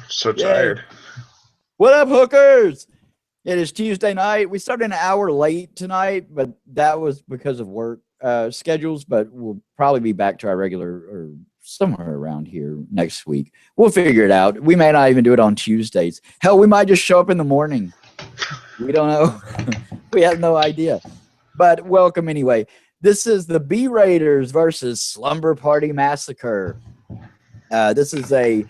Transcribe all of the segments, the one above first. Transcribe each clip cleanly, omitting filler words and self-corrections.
So Yay. tired. What up, hookers? It is Tuesday night. We started an hour late tonight, but that was because of work schedules. But we'll probably be back to our regular or somewhere around here next week. We'll figure it out. We may not even do it on Tuesdays. Hell, we might just show up in the morning. We don't know. We have no idea. But welcome anyway. This is the B Raiders versus Slumber Party Massacre. This is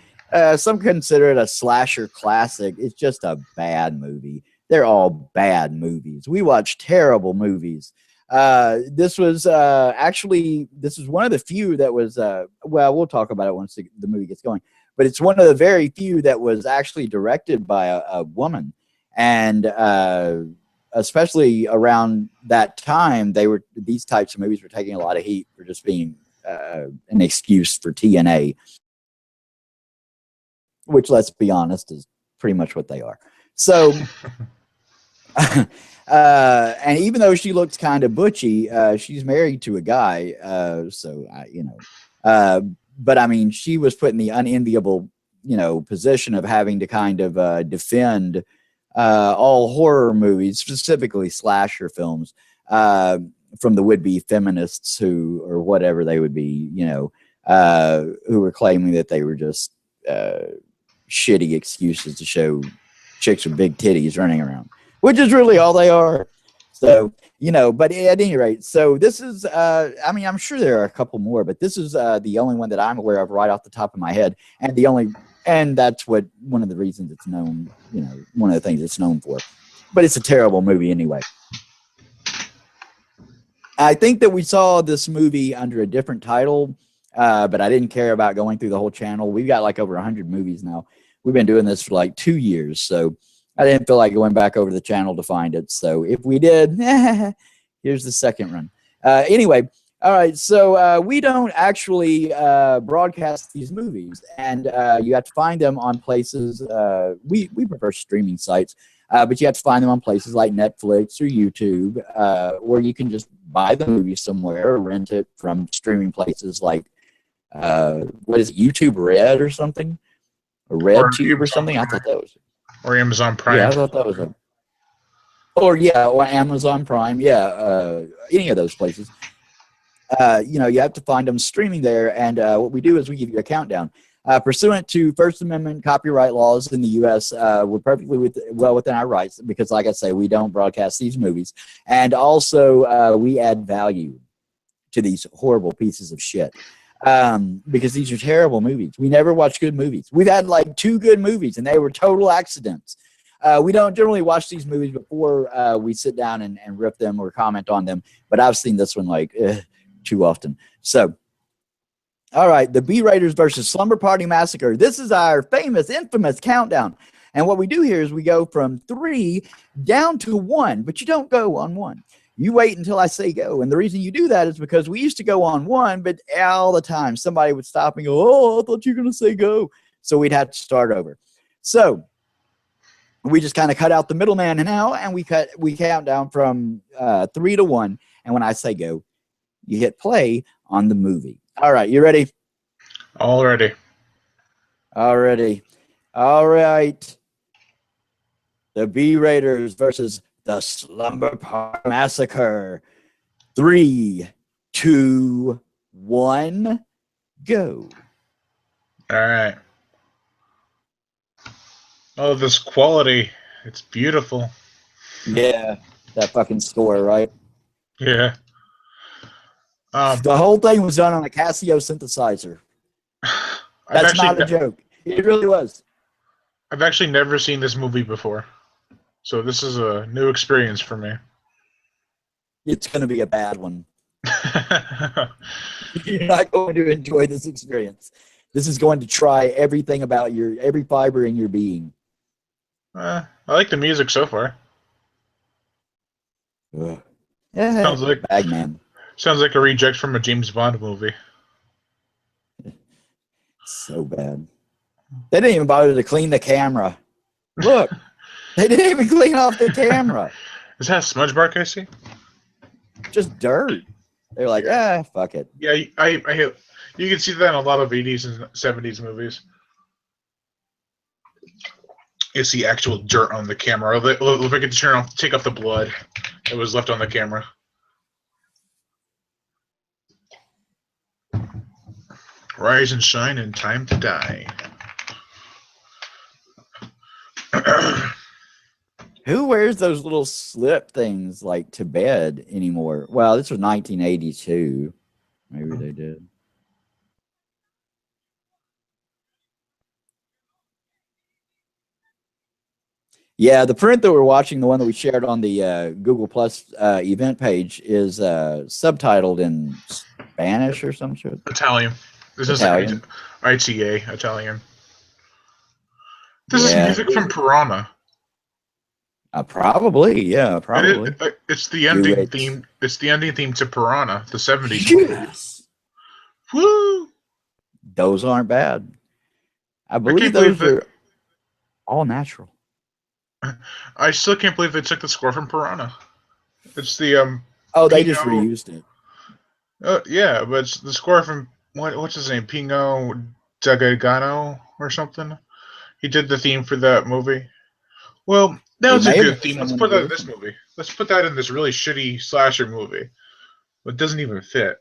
some consider it a slasher classic. It's just a bad movie. They're all bad movies. We watch terrible movies. This was one of the few that was well, we'll talk about it once the movie gets going. But it's one of the very few that was actually directed by a woman, and especially around that time, these types of movies were taking a lot of heat for just being an excuse for TNA. Which, let's be honest, is pretty much what they are. So, and even though she looks kind of butchy, she's married to a guy. But I mean, she was put in the unenviable, position of having to kind of defend all horror movies, specifically slasher films, from the would-be feminists or whatever they would be, who were claiming that they were just shitty excuses to show chicks with big titties running around, which is really all they are. So, but at any rate, so this is, I'm sure there are a couple more, but this is the only one that I'm aware of right off the top of my head. And that's one of the reasons it's known, one of the things it's known for. But it's a terrible movie anyway. I think that we saw this movie under a different title, but I didn't care about going through the whole channel. We've got like over 100 movies now. We've been doing this for like 2 years, so I didn't feel like going back over the channel to find it. So if we did, here's the second run. Anyway, all right, so we don't actually broadcast these movies, and you have to find them on places. We prefer streaming sites, but you have to find them on places like Netflix or YouTube, where you can just buy the movie somewhere or rent it from streaming places like, what is it, YouTube Red or something? Or RedTube or something? I thought that was... Or Amazon Prime. Yeah, I thought that was or Amazon Prime. Yeah, any of those places. You have to find them streaming there, and what we do is we give you a countdown. Pursuant to First Amendment copyright laws in the U.S., we're perfectly well within our rights because, like I say, we don't broadcast these movies. And also, we add value to these horrible pieces of shit because these are terrible movies. We never watch good movies. We've had like 2 good movies, and they were total accidents. We don't generally watch these movies before we sit down and rip them or comment on them, but I've seen this one like too often. So, all right, the B Raiders versus Slumber Party Massacre. This is our famous, infamous countdown. And what we do here is we go from 3 down to 1, but you don't go on 1. You wait until I say go. And the reason you do that is because we used to go on 1, but all the time somebody would stop and go, oh, I thought you were going to say go. So we'd have to start over. So we just kind of cut out the middleman now, and we count down from 3 to 1. And when I say go, you hit play on the movie. All right, you ready? Already. Already. All right. The B Raiders versus the Slumber Party Massacre. 3, 2, 1, go. All right. Oh, this quality. It's beautiful. Yeah, that fucking score, right? Yeah. The whole thing was done on a Casio synthesizer. That's not a joke. It really was. I've actually never seen this movie before. So this is a new experience for me. It's going to be a bad one. You're not going to enjoy this experience. This is going to try everything about every fiber in your being. I like the music so far. Yeah, Sounds like Bagman. Sounds like a reject from a James Bond movie. So bad. They didn't even bother to clean the camera. Look, they didn't even clean off the camera. Is that smudge mark I see? Just dirt. They're like, fuck it. Yeah, I you can see that in a lot of 80s and 70s movies. You see actual dirt on the camera. If I could take off the blood that was left on the camera. Rise and shine and time to die. Who wears those little slip things like to bed anymore? Well, this was 1982. Maybe they did. Yeah, the print that we're watching, the one that we shared on the Google Plus event page, is subtitled in Spanish or some shit. Italian. This Italian. is ITA, Italian. This is music from Piranha. Probably, yeah, probably. It's the ending theme. It's the ending theme to Piranha, the 70s. Yes. Woo! Those aren't bad. I believe those are all natural. I still can't believe they took the score from Piranha. It's the they just reused it. Yeah, but it's the score from what's his name? Pino Dagagano or something. He did the theme for that movie. Well, that was a good theme. Let's put that in this movie. Let's put that in this really shitty slasher movie. It doesn't even fit.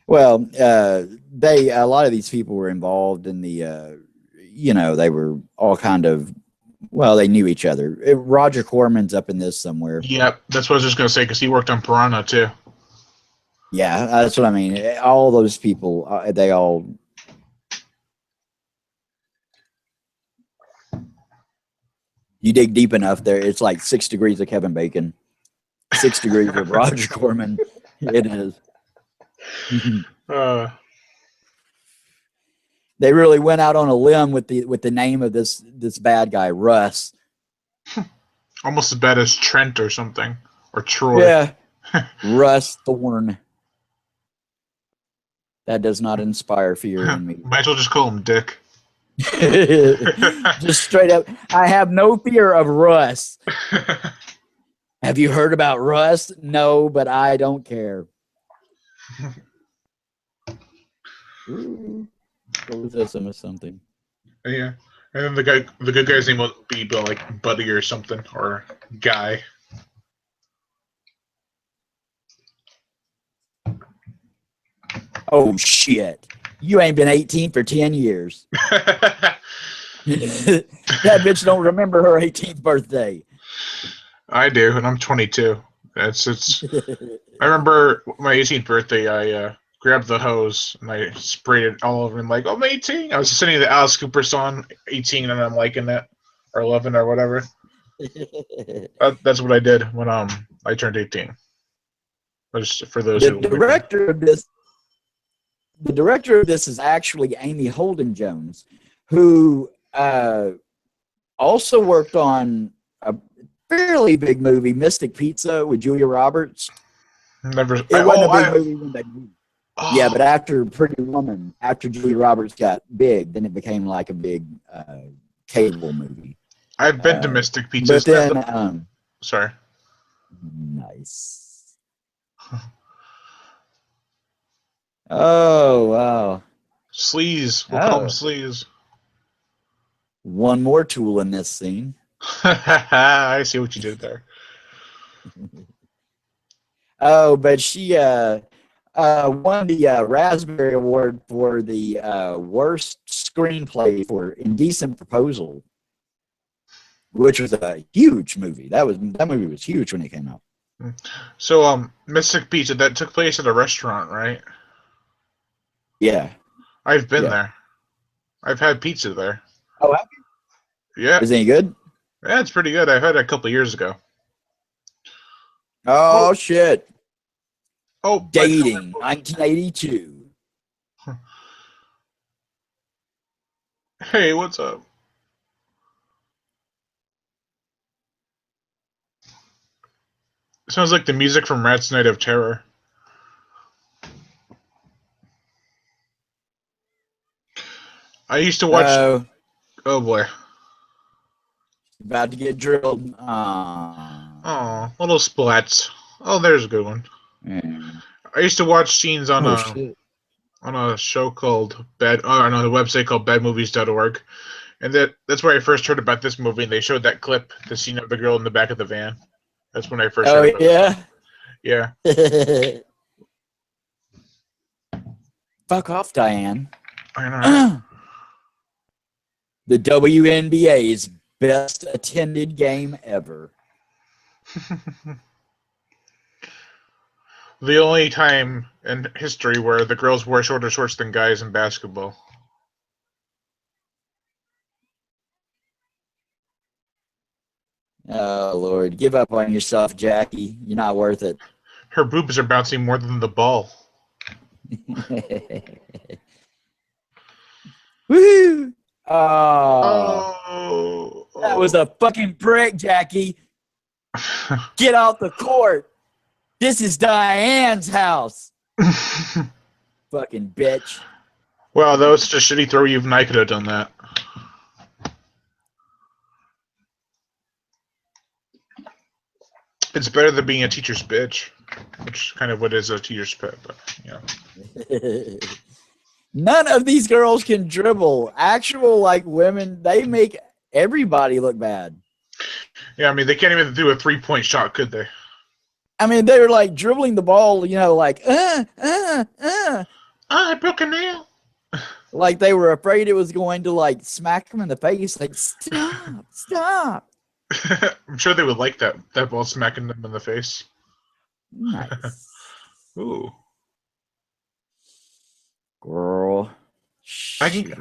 Well, a lot of these people were involved in the, they were all kind of, they knew each other. Roger Corman's up in this somewhere. Yep, that's what I was just gonna say because he worked on Piranha too. Yeah, that's what I mean. All those people, they all. You dig deep enough there, it's like 6 degrees of Kevin Bacon, 6 degrees of Roger Corman. It is. They really went out on a limb with the name of this bad guy, Russ. Almost as bad as Trent or something, or Troy. Yeah, Russ Thorne. That does not inspire fear in me. Might as well just call him Dick. Just straight up, I have no fear of Russ. Have you heard about Russ? No, but I don't care. Ooh, what was this? I missed something. Yeah, and then the good guy's name will be like Buddy or something, or Guy. Oh shit! You ain't been 18 for 10 years. That bitch don't remember her 18th birthday. I do, and I'm 22. It's. I remember my 18th birthday. I grabbed the hose and I sprayed it all over and like, I'm 18. I was listening to the Alice Cooper song, 18, and I'm liking it, or 11, or whatever. That's what I did when I turned 18. Just for those the director of this is actually Amy Holden Jones, who also worked on a fairly big movie, Mystic Pizza, with Julia Roberts. Never. It wasn't a big movie when they moved. Oh. Yeah, but after Pretty Woman, after Julia Roberts got big, then it became like a big cable movie. I've been to Mystic Pizza. But then, sorry. Nice. Oh, wow. Sleaze. We'll call them sleaze. One more tool in this scene. I see what you did there. Oh, but she won the Raspberry Award for the worst screenplay for Indecent Proposal, which was a huge movie. That movie was huge when it came out. So, Mystic Pizza, that took place at a restaurant, right? Yeah. I've been there. I've had pizza there. Oh, have you? Yeah. Is it any good? Yeah, it's pretty good. I had it a couple of years ago. Oh, shit. Oh, Dating, 1982. Hey, what's up? Sounds like the music from Rat's Night of Terror. I used to watch. Oh boy. About to get drilled. Oh, little splats. Oh, there's a good one. Yeah. I used to watch scenes on a show called on a website called badmovies.org, And that's where I first heard about this movie. And they showed that clip, the scene of the girl in the back of the van. That's when I first heard Oh about yeah. it. Yeah. Fuck off, Diane. I know. The WNBA's best attended game ever. The only time in history where the girls wear shorter shorts than guys in basketball. Oh Lord, give up on yourself, Jackie. You're not worth it. Her boobs are bouncing more than the ball. Woo! Oh, that was a fucking prick, Jackie. Get off the court. This is Diane's house. Fucking bitch. Wow, that was such a shitty throw. Even I could have done that. It's better than being a teacher's bitch, which kind of what is a teacher's pet, but yeah. None of these girls can dribble. Actual like women, they make everybody look bad. Yeah, I mean they can't even do a 3-point shot, could they? I mean they were like dribbling the ball, you know, like I broke a nail. Like they were afraid it was going to like smack them in the face. Like stop. I'm sure they would like that ball smacking them in the face. Nice. Ooh. Girl. I can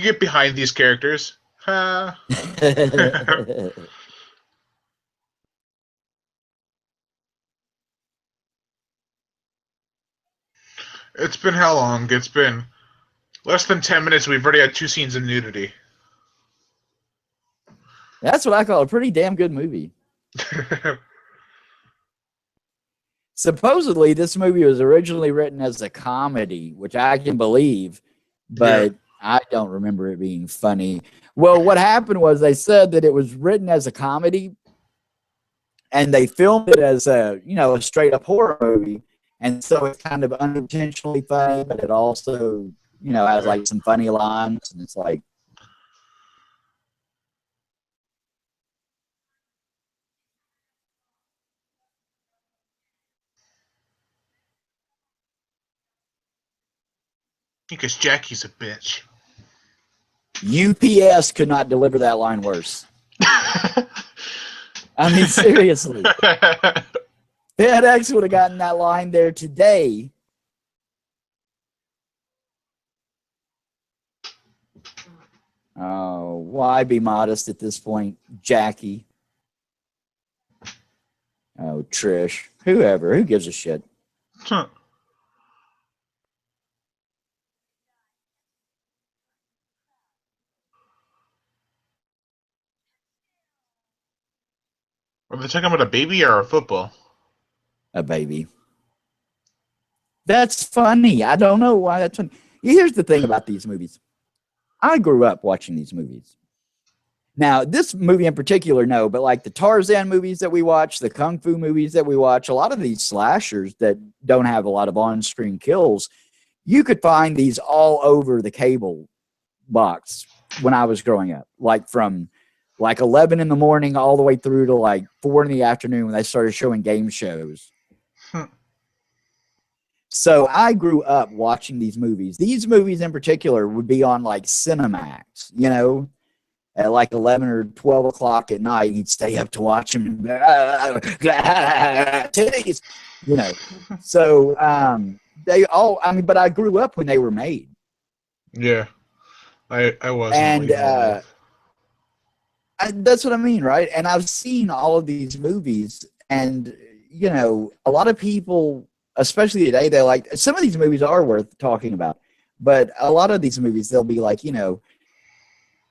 get behind these characters. It's been how long? It's been less than 10 minutes. We've already had 2 scenes of nudity. That's what I call a pretty damn good movie. Supposedly, this movie was originally written as a comedy, which I can believe, but yeah. I don't remember it being funny. Well, what happened was they said that it was written as a comedy, and they filmed it as a straight up horror movie, and so it's kind of unintentionally funny, but it also has like some funny lines, and it's like. Because Jackie's a bitch. UPS could not deliver that line worse. I mean, seriously. FedEx would have gotten that line there today. Oh, why be modest at this point, Jackie? Oh, Trish. Whoever. Who gives a shit? Huh. Are they talking about a baby or a football? A baby. That's funny. I don't know why that's funny. Here's the thing about these movies. I grew up watching these movies. Now, this movie in particular, no, but like the Tarzan movies that we watch, the Kung Fu movies that we watch, a lot of these slashers that don't have a lot of on-screen kills, you could find these all over the cable box when I was growing up, like from like 11 in the morning all the way through to like 4 in the afternoon when they started showing game shows. So I grew up watching these movies. These movies in particular would be on like Cinemax, at like 11 or 12 o'clock at night. You'd stay up to watch them. Titties, So they all, but I grew up when they were made. Yeah, I was. And that's what I mean, right? And I've seen all of these movies, and a lot of people, especially today, they like some of these movies are worth talking about, but a lot of these movies they'll be like,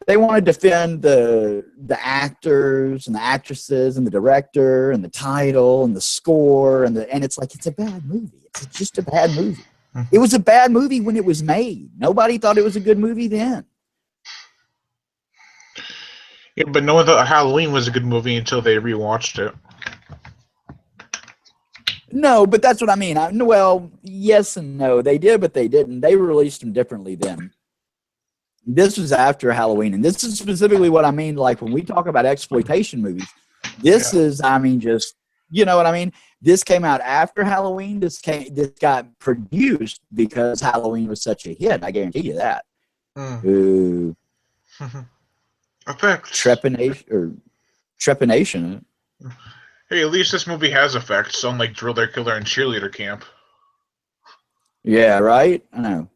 they want to defend the actors and the actresses and the director and the title and the score and it's like it's a bad movie. It's just a bad movie. It was a bad movie when it was made. Nobody thought it was a good movie then. Yeah, but no one thought Halloween was a good movie until they rewatched it. No, but that's what I mean. Well, yes and no. They did, but they didn't. They released them differently then. This was after Halloween, and this is specifically what I mean. Like when we talk about exploitation movies, this is, I mean, just you know what I mean. This came out after Halloween. This got produced because Halloween was such a hit. I guarantee you that. Ooh, Effects. Trepanation. Hey, at least this movie has effects, unlike Driller, Killer, and Cheerleader Camp. Yeah, right. I know.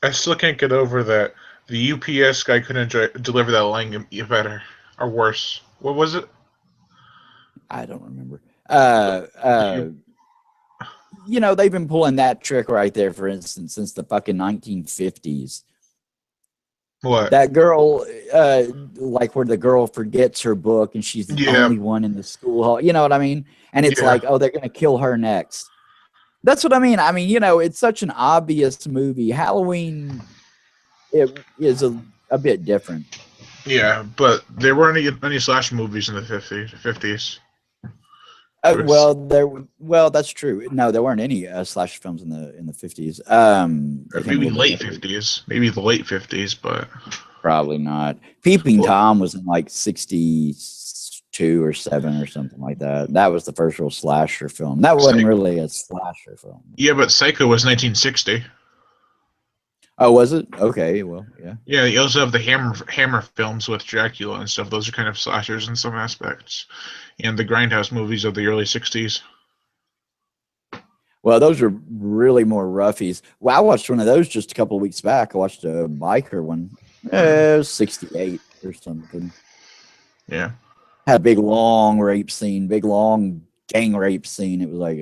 I still can't get over that the UPS guy couldn't deliver that line better or worse. What was it? I don't remember. You know, they've been pulling that trick right there, for instance, since the fucking 1950s. What? That girl, like where the girl forgets her book and she's the only one in the school hall. You know what I mean? And it's like, oh, they're going to kill her next. That's what I mean. I mean, you know, it's such an obvious movie. Halloween, it is a bit different. Yeah, but there weren't any slash movies in the 50s. Well, that's true. No, there weren't any slash films in the 50s. Maybe late 50s. Maybe the late 50s, but probably not. Peeping Tom was in like 62 or 7 or something like that. That was the first real slasher film. That wasn't really a slasher film. Yeah, but Psycho was 1960. Oh, was it? Okay, well, yeah. Yeah, you also have the Hammer films with Dracula and stuff. Those are kind of slashers in some aspects. And the Grindhouse movies of the early 60s. Well, those are really more roughies. Well, I watched one of those just a couple of weeks back. I watched a biker one. It was 68 or something. Yeah. Had a big, long rape scene, big, long gang rape scene. It was like,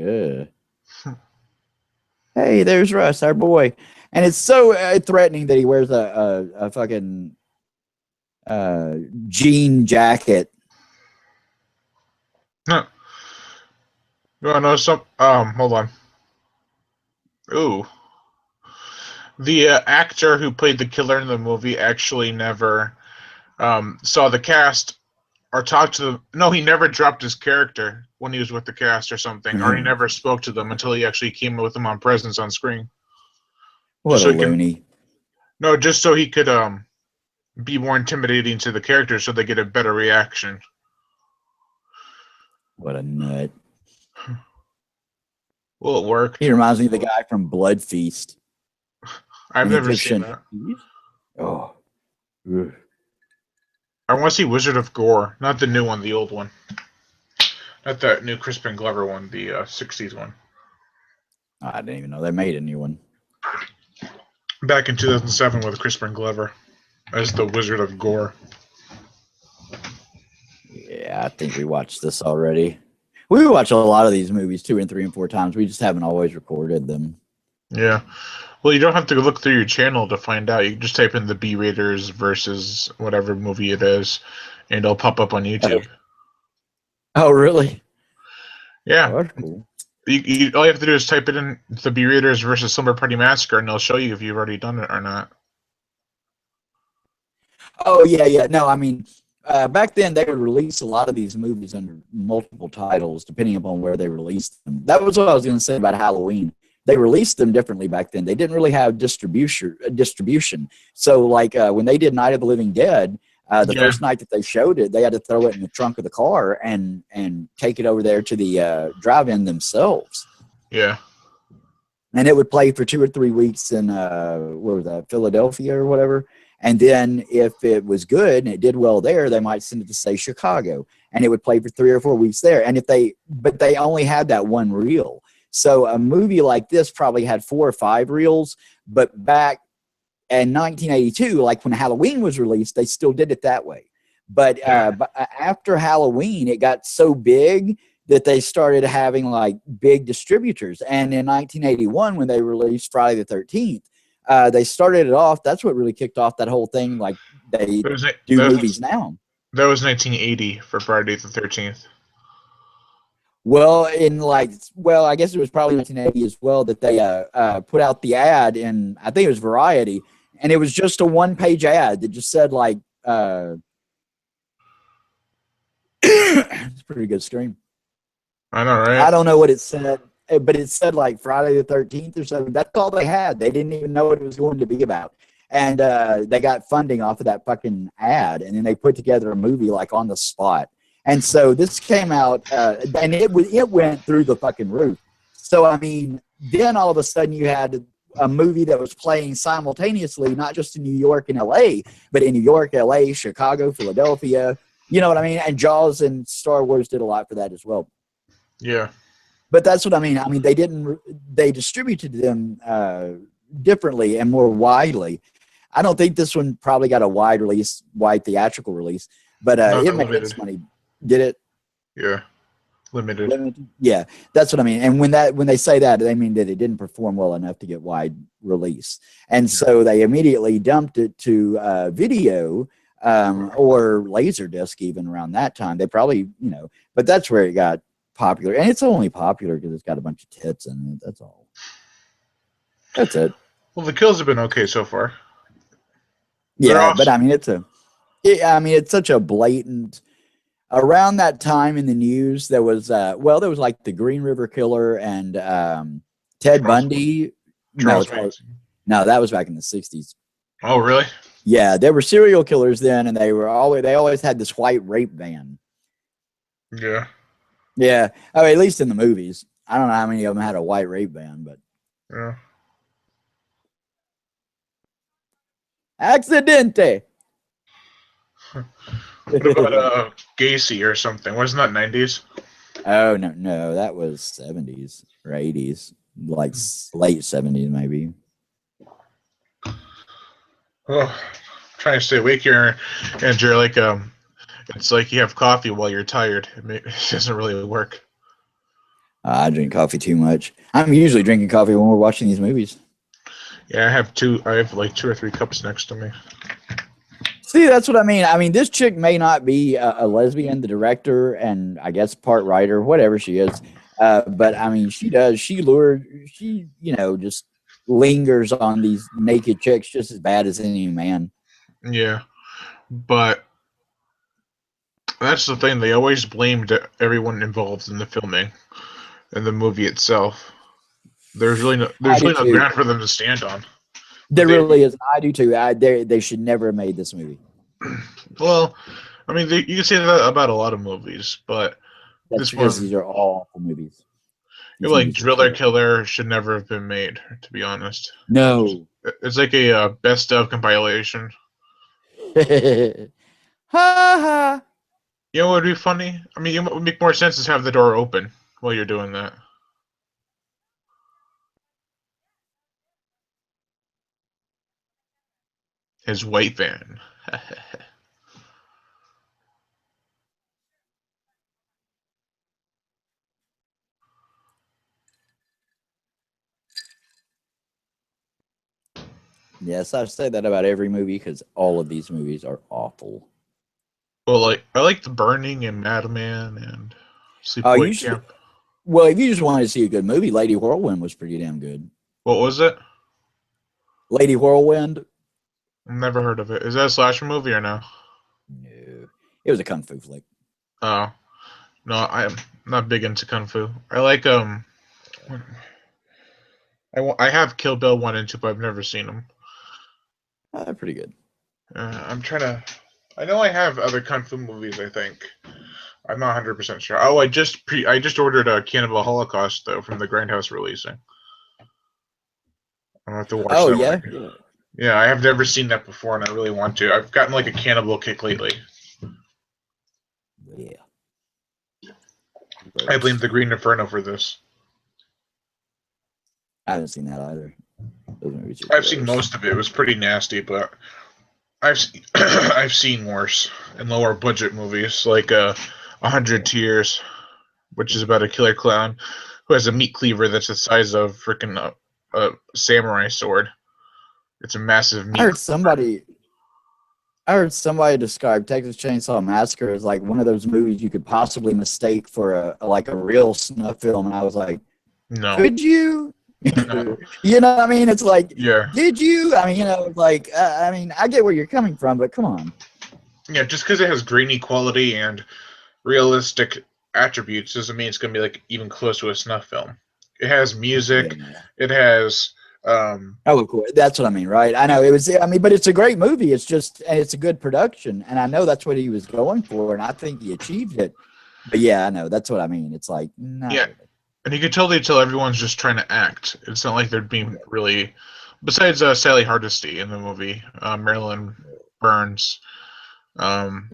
hey, there's Russ, our boy. And it's so threatening that he wears a fucking jean jacket. No. You want to know some? Hold on. Ooh. The actor who played the killer in the movie actually never saw the cast or talked to them. No, he never dropped his character when he was with the cast or something, or he never spoke to them until he actually came with them on presence on screen. What a loony. No, just so he could be more intimidating to the characters so they get a better reaction. What a nut. Will it work? He reminds me of the guy from Blood Feast. I've never seen that. Oh. I want to see Wizard of Gore, not the new one, the old one. Not the new Crispin Glover one, the 60s one. I didn't even know they made a new one. Back in 2007 with Crispin Glover as the Wizard of Gore. Yeah, I think we watched this already. We watch a lot of these movies 2 and 3 and 4 times. We just haven't always recorded them. Yeah. Well, you don't have to look through your channel to find out. You can just type in the B-Raiders versus whatever movie it is, and it'll pop up on YouTube. Oh, really? Yeah. Oh, that's cool. All you have to do is type it in the B-Raiders versus Slumber Party Massacre, and they'll show you if you've already done it or not. Oh, yeah. No, I mean, back then they would release a lot of these movies under multiple titles, depending upon where they released them. That was what I was going to say about Halloween. They released them differently back then. They didn't really have distribution. So, like, when they did Night of the Living Dead, the first night that they showed it, they had to throw it in the trunk of the car and take it over there to the drive-in themselves. Yeah. And it would play for 2 or 3 weeks in, where was that, Philadelphia or whatever. And then if it was good and it did well there, they might send it to, say, Chicago. And it would play for 3 or 4 weeks there. And but they only had that one reel. So a movie like this probably had 4 or 5 reels, but back in 1982, like when Halloween was released, they still did it that way. But after Halloween, it got so big that they started having like big distributors. And in 1981, when they released Friday the 13th, they started it off. That's what really kicked off that whole thing. Like they do movies now. That was 1980 for Friday the 13th. Well, I guess it was probably 1980 as well that they put out the ad in, I think it was Variety, and it was just a 1-page ad that just said like, it's a pretty good scream. I know, I right? don't know what it said, but it said like Friday the 13th or something. That's all they had. They didn't even know what it was going to be about. And they got funding off of that fucking ad, and then they put together a movie like on the spot. And so this came out, and it went through the fucking roof. So I mean, then all of a sudden you had a movie that was playing simultaneously, not just in New York and L.A., but in New York, L.A., Chicago, Philadelphia. You know what I mean? And Jaws and Star Wars did a lot for that as well. Yeah. But that's what I mean. I mean, they distributed them differently and more widely. I don't think this one probably got a wide theatrical release, but No, it not made its limited. money. Did it? Yeah. Limited. Limited? Yeah, that's what I mean. And when they say that, they mean that it didn't perform well enough to get wide release, and Yeah. so they immediately dumped it to video or Laserdisc. Even around that time, they probably but that's where it got popular, and it's only popular because it's got a bunch of tits in it. That's all. That's it. Well, the kills have been okay so far. They're Yeah, but awesome. I mean, I mean, it's such a blatant. Around that time in the news, there was there was like the Green River Killer and Ted Charles, Bundy. No, Charles Manson. no, that was back in the '60s. Oh, really? Yeah, there were serial killers then, and they always had this white rape van. Yeah. Yeah, I mean, at least in the movies. I don't know how many of them had a white rape van, but Yeah. accidente. What about Gacy or something? Wasn't that 90s? Oh no, that was '70s or '80s, like late '70s maybe. Oh, trying to stay awake here, and you're like, it's like you have coffee while you're tired. It doesn't really work. I drink coffee too much. I'm usually drinking coffee when we're watching these movies. Yeah, I have two. I have like 2 or 3 cups next to me. See, that's what I mean. I mean, this chick may not be a lesbian, the director, and I guess part writer, whatever she is. But I mean, she just lingers on these naked chicks just as bad as any man. Yeah, but that's the thing. They always blamed everyone involved in the filming and the movie itself. I There's do really no too. ground for them to stand on. But There really is. I do too. They should never have made this movie. well, I mean, you can say that about a lot of movies, but That's this because one, these are all awful movies. These like movies are Driller terrible. Killer, should never have been made. To be honest, No. it's like a best of compilation. Ha ha. You know what would be funny? I mean, it would make more sense to have the door open while you're doing that. His white van. Yes, I say that about every movie because all of these movies are awful. Well, like I like The Burning and Madman and Oh, you Sleepaway should. Camp. Well, if you just wanted to see a good movie, Lady Whirlwind was pretty damn good. What was it? Lady Whirlwind? Never heard of it. Is that a slasher movie or no? No, it was a kung fu flick. Oh no, I'm not big into kung fu. I like I have Kill Bill 1 and 2, but I've never seen them. Pretty good. I'm trying to. I know I have other kung fu movies. I think I'm not 100% sure. Oh, I just ordered a Cannibal Holocaust though from the Grindhouse releasing. I'll have to watch Oh that one. yeah, yeah. Yeah, I have never seen that before, and I really want to. I've gotten like a cannibal kick lately. Yeah. I blame the Green Inferno for this. I haven't seen that either. Those movies are I've seen gross. most of it. It was pretty nasty, but I've seen worse and lower budget movies like 100 Tears, which is about a killer clown who has a meat cleaver that's the size of freaking a samurai sword. It's a massive I meat. heard somebody. I heard somebody describe Texas Chainsaw Massacre as like one of those movies you could possibly mistake for a real snuff film, and I was like, No. could you? No. You know what I mean? It's like, Yeah. did you? I mean, like, I mean, I get where you're coming from, but come on. Yeah, just because it has grainy quality and realistic attributes doesn't mean it's going to be like even close to a snuff film. It has music. Yeah. It has. Oh, of course. That's what I mean, right? I know it was. I mean, but it's a great movie. It's just, and it's a good production, and I know that's what he was going for, and I think he achieved it. But yeah, I know that's what I mean. It's like, not Yeah, really. and you can totally tell everyone's just trying to act. It's not like they're being really. Besides Sally Hardesty in the movie, Marilyn Burns,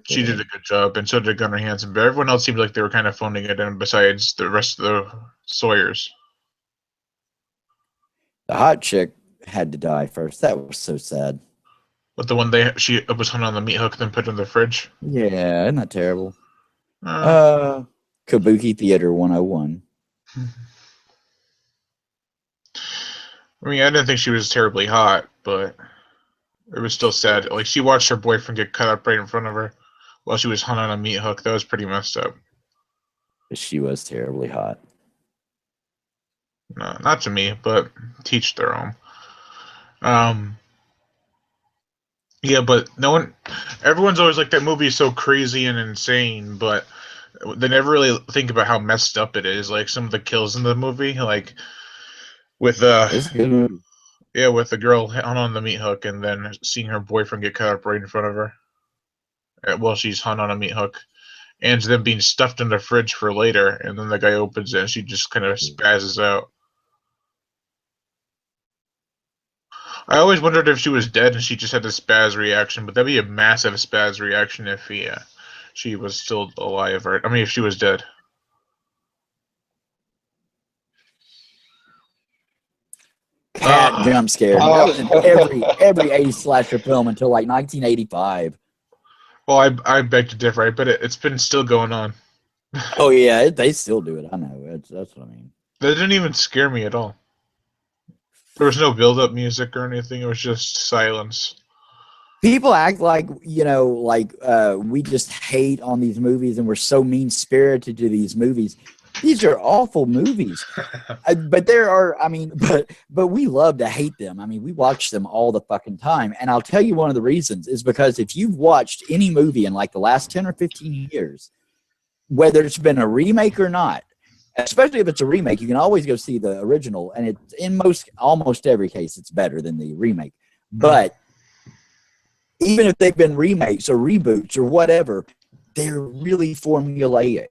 she did a good job, and so did Gunnar Hansen. But everyone else seemed like they were kind of phoning it in. Besides the rest of the Sawyers. The hot chick had to die first. That was so sad. But the one she was hung on the meat hook, then put in the fridge. Yeah, isn't that terrible? Uh, Kabuki Theater 101. I mean, I didn't think she was terribly hot, but it was still sad. Like, she watched her boyfriend get cut up right in front of her while she was hung on a meat hook. That was pretty messed up. She was terribly hot. No, not to me, but teach their own. Yeah, but everyone's always like, that movie is so crazy and insane, but they never really think about how messed up it is. Like, some of the kills in the movie, like with It's a good movie. yeah, with the girl hung on the meat hook and then seeing her boyfriend get cut up right in front of her while she's hung on a meat hook, and then being stuffed in the fridge for later, and then the guy opens it and she just kind of spazzes out. I always wondered if she was dead and she just had a spaz reaction, but that'd be a massive spaz reaction if she was still alive, right? I mean, if she was dead. Cat jump scare. That was in every 80s slasher film until like 1985. Well, I beg to differ. I bet it's been still going on. Oh yeah, they still do it. I know. That's what I mean. That didn't even scare me at all. There was no build-up music or anything. It was just silence. People act like, we just hate on these movies and we're so mean-spirited to these movies. These are awful movies. But but we love to hate them. I mean, we watch them all the fucking time. And I'll tell you one of the reasons is because if you've watched any movie in like the last 10 or 15 years, whether it's been a remake or not, especially if it's a remake, you can always go see the original, and it's in almost every case it's better than the remake. But even if they've been remakes or reboots or whatever, they're really formulaic.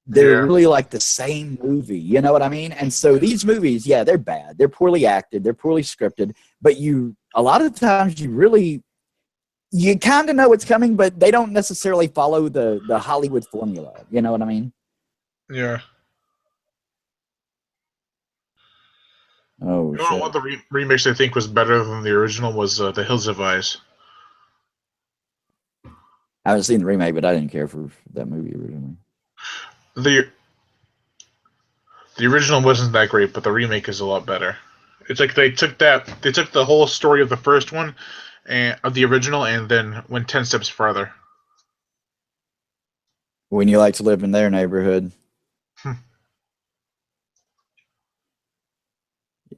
They're really like the same movie, you know what I mean? And so these movies, yeah, they're bad. They're poorly acted. They're poorly scripted. But a lot of the times you kind of know what's coming, but they don't necessarily follow the Hollywood formula. You know what I mean? Yeah. Oh, one of the remakes I think was better than the original was The Hills Have Eyes. I haven't seen the remake, but I didn't care for that movie originally. The original wasn't that great, but the remake is a lot better. It's like they took the whole story of the first one and of the original, and then went 10 steps farther. When you like to live in their neighborhood.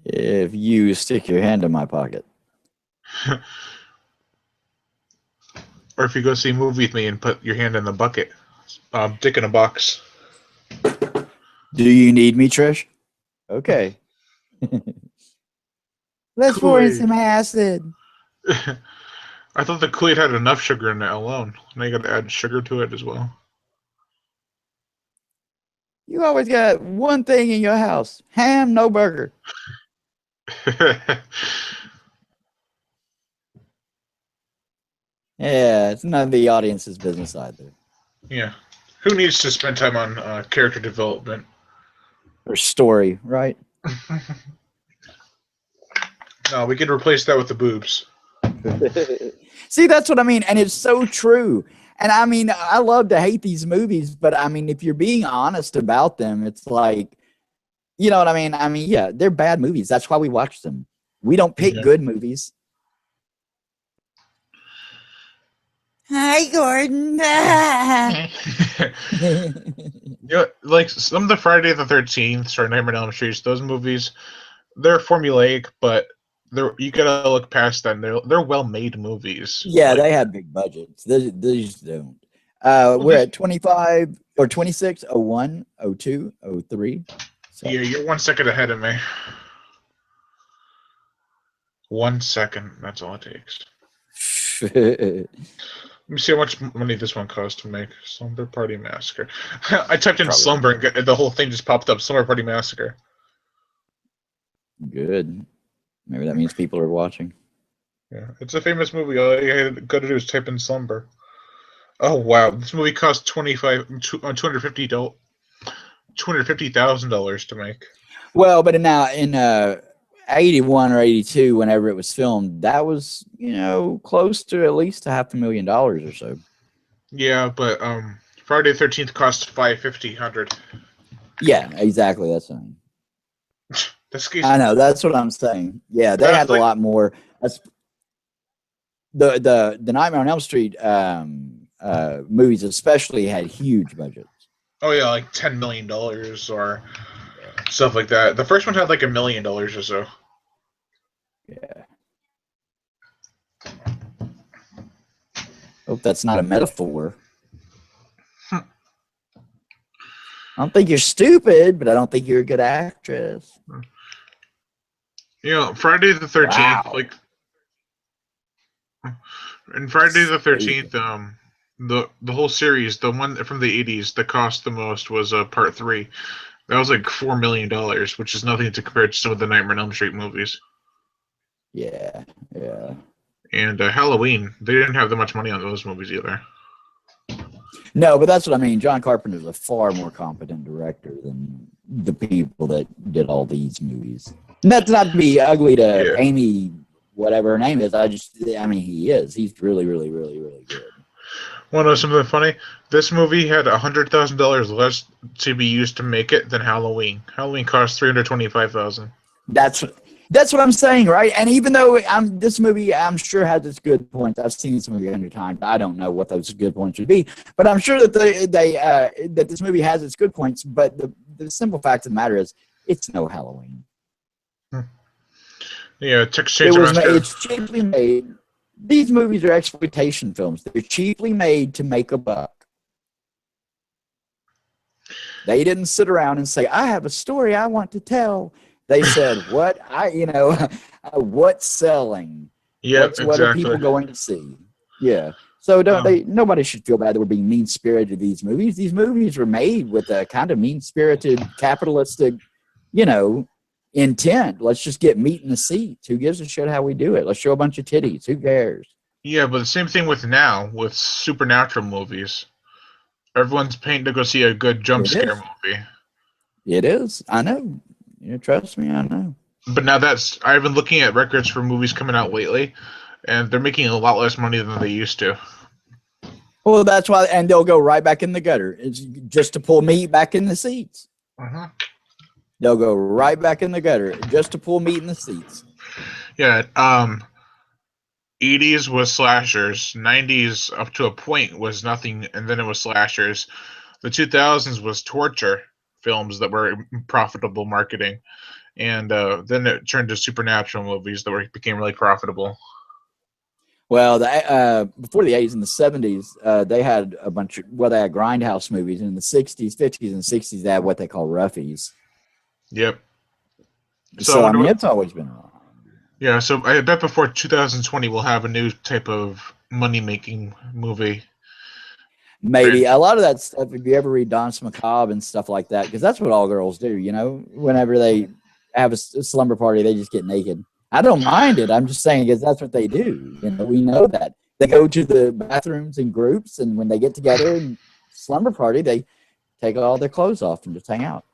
If you stick your hand in my pocket. Or if you go see a movie with me and put your hand in the bucket. Dick in a box. Do you need me, Trish? Okay. Let's pour in some acid. I thought the Kool-Aid had enough sugar in it alone. Now you got to add sugar to it as well. You always got one thing in your house. Ham, no burger. Yeah, it's none of the audience's business either. Yeah. Who needs to spend time on character development? Or story, right? No, we can replace that with the boobs. See, that's what I mean. And it's so true. And I mean, I love to hate these movies, but I mean, if you're being honest about them, it's like, you know what I mean? I mean, yeah, they're bad movies. That's why we watch them. We don't pick good movies. Hi, Gordon. Like some of the Friday the 13th or Nightmare on Elm Street, those movies, they're formulaic, but you gotta look past that. They're well-made movies. Yeah, they have big budgets. These don't. We're at 25 or 26, 01, 02, 03. So. Yeah, you're 1 second ahead of me. 1 second. That's all it takes. Let me see how much money this one cost to make. Slumber Party Massacre. I typed in Slumber and the whole thing just popped up. Slumber Party Massacre. Good. Maybe that means people are watching. Yeah, it's a famous movie. All you got to do is type in Slumber. Oh wow, this movie cost $250,000 to make. Well, but now in 81 or 82, whenever it was filmed, that was close to at least $500,000 or so. Yeah, but Friday the 13th cost $550,000. Yeah, exactly. That's what I mean. I know. That's what I'm saying. Yeah, they had a lot more. That's the Nightmare on Elm Street movies, especially, had huge budgets. Oh yeah, like $10 million or stuff like that. The first one had like $1 million or so. Yeah. Hope that's not a metaphor. I don't think you're stupid, but I don't think you're a good actress. Friday the 13th, like, and Friday the 13th, the whole series, the one from the 80s, that cost the most was part 3. That was like $4 million, which is nothing to compare to some of the Nightmare on Elm Street movies. Yeah, yeah. And Halloween, they didn't have that much money on those movies either. No, but that's what I mean. John Carpenter's a far more competent director than the people that did all these movies. And that's not to be ugly to Amy, whatever her name is. I mean, he is. He's really, really, really, really good. Want to know something funny? This movie had $100,000 less to be used to make it than Halloween. Halloween cost $325,000. That's what I'm saying, right? And even though this movie, I'm sure, has its good points. I've seen this movie 100 times. I don't know what those good points would be, but I'm sure that that this movie has its good points. But the simple fact of the matter is, it's no Halloween. Yeah, Texas Chainsaw Massacre. It's cheaply made. These movies are exploitation films. They're cheaply made to make a buck. They didn't sit around and say, "I have a story I want to tell." They said, "What what's selling? What are people going to see?" Yeah. So nobody should feel bad that we're being mean-spirited to these movies. These movies were made with a kind of mean-spirited, capitalistic, intent. Let's just get meat in the seats. Who gives a shit how we do it? Let's show a bunch of titties. Who cares? Yeah, but the same thing with supernatural movies. Everyone's paying to go see a good jump scare movie. It is. I know. Trust me, I know. But now I've been looking at records for movies coming out lately, and they're making a lot less money than they used to. Well, that's why, and they'll go right back in the gutter. It's just to pull meat back in the seats. Uh-huh. They'll go right back in the gutter just to pull meat in the seats. Yeah. 80s was slashers. 90s, up to a point, was nothing, and then it was slashers. The 2000s was torture films that were profitable marketing, and then it turned to supernatural movies that became really profitable. Well, before the 80s and the 70s, they had a bunch of, they had grindhouse movies. And in the 60s, 50s, and 60s, they had what they call roughies. Yep. So I mean, it's always been around. Yeah, so I bet before 2020 we'll have a new type of money-making movie. Maybe. A lot of that stuff, if you ever read Danse Macabre and stuff like that, because that's what all girls do, whenever they have a slumber party, they just get naked. I don't mind it. I'm just saying, because that's what they do. We know that. They go to the bathrooms in groups, and when they get together and slumber party, they take all their clothes off and just hang out.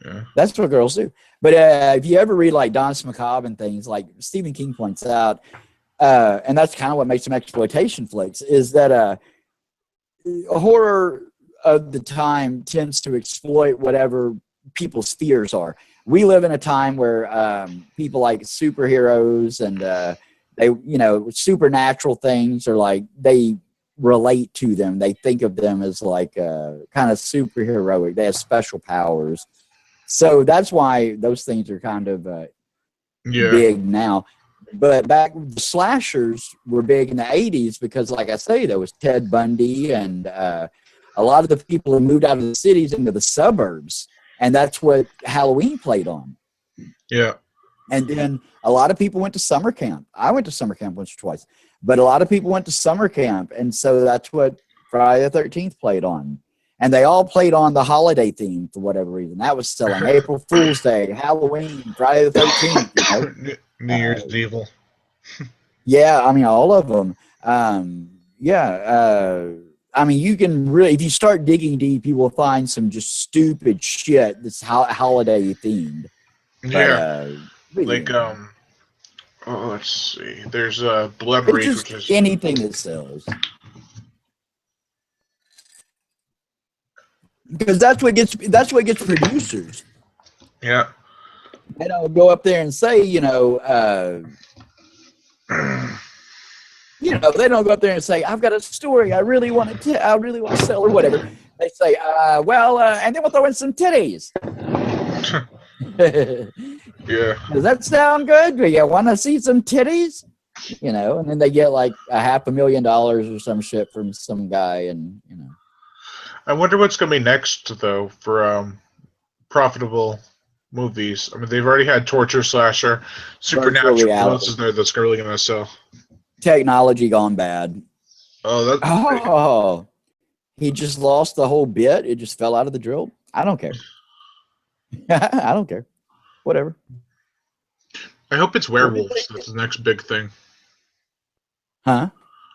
Yeah. That's what girls do. But if you ever read like Danse Macabre and things, like Stephen King points out, and that's kind of what makes them exploitation flicks, is that horror of the time tends to exploit whatever people's fears are. We live in a time where people like superheroes and supernatural things are like, they relate to them. They think of them as like kind of superheroic. They have special powers. So that's why those things are kind of big now. But back the slashers were big in the 80s because, like I say, there was Ted Bundy and a lot of the people who moved out of the cities into the suburbs, and that's what Halloween played on. Yeah. And then a lot of people went to summer camp. I went to summer camp once or twice, but a lot of people went to summer camp, and so that's what Friday the 13th played on. And they all played on the holiday theme for whatever reason. That was selling. April Fool's Day, Halloween, Friday the 13th. You know? New Year's Evil. Yeah, I mean, all of them. I mean, you can really, if you start digging deep, you will find some just stupid shit that's holiday themed. Yeah. But, Like, yeah. let's see. There's Blood It's Rage, just which is anything that sells. Because that's what gets producers. yeah. They don't go up there and say, they don't go up there and say, I've got a story I really want to sell or whatever. They say, and then we'll throw in some titties. Yeah. Does that sound good? Do you want to see some titties? And then they get like $500,000 or some shit from some guy, and I wonder what's going to be next, though, for profitable movies. I mean, they've already had Torture Slasher, Supernatural. What else is there that's really going to sell? Technology gone bad. Oh, he just lost the whole bit. It just fell out of the drill. I don't care. I don't care. Whatever. I hope it's werewolves. That's the next big thing. Huh?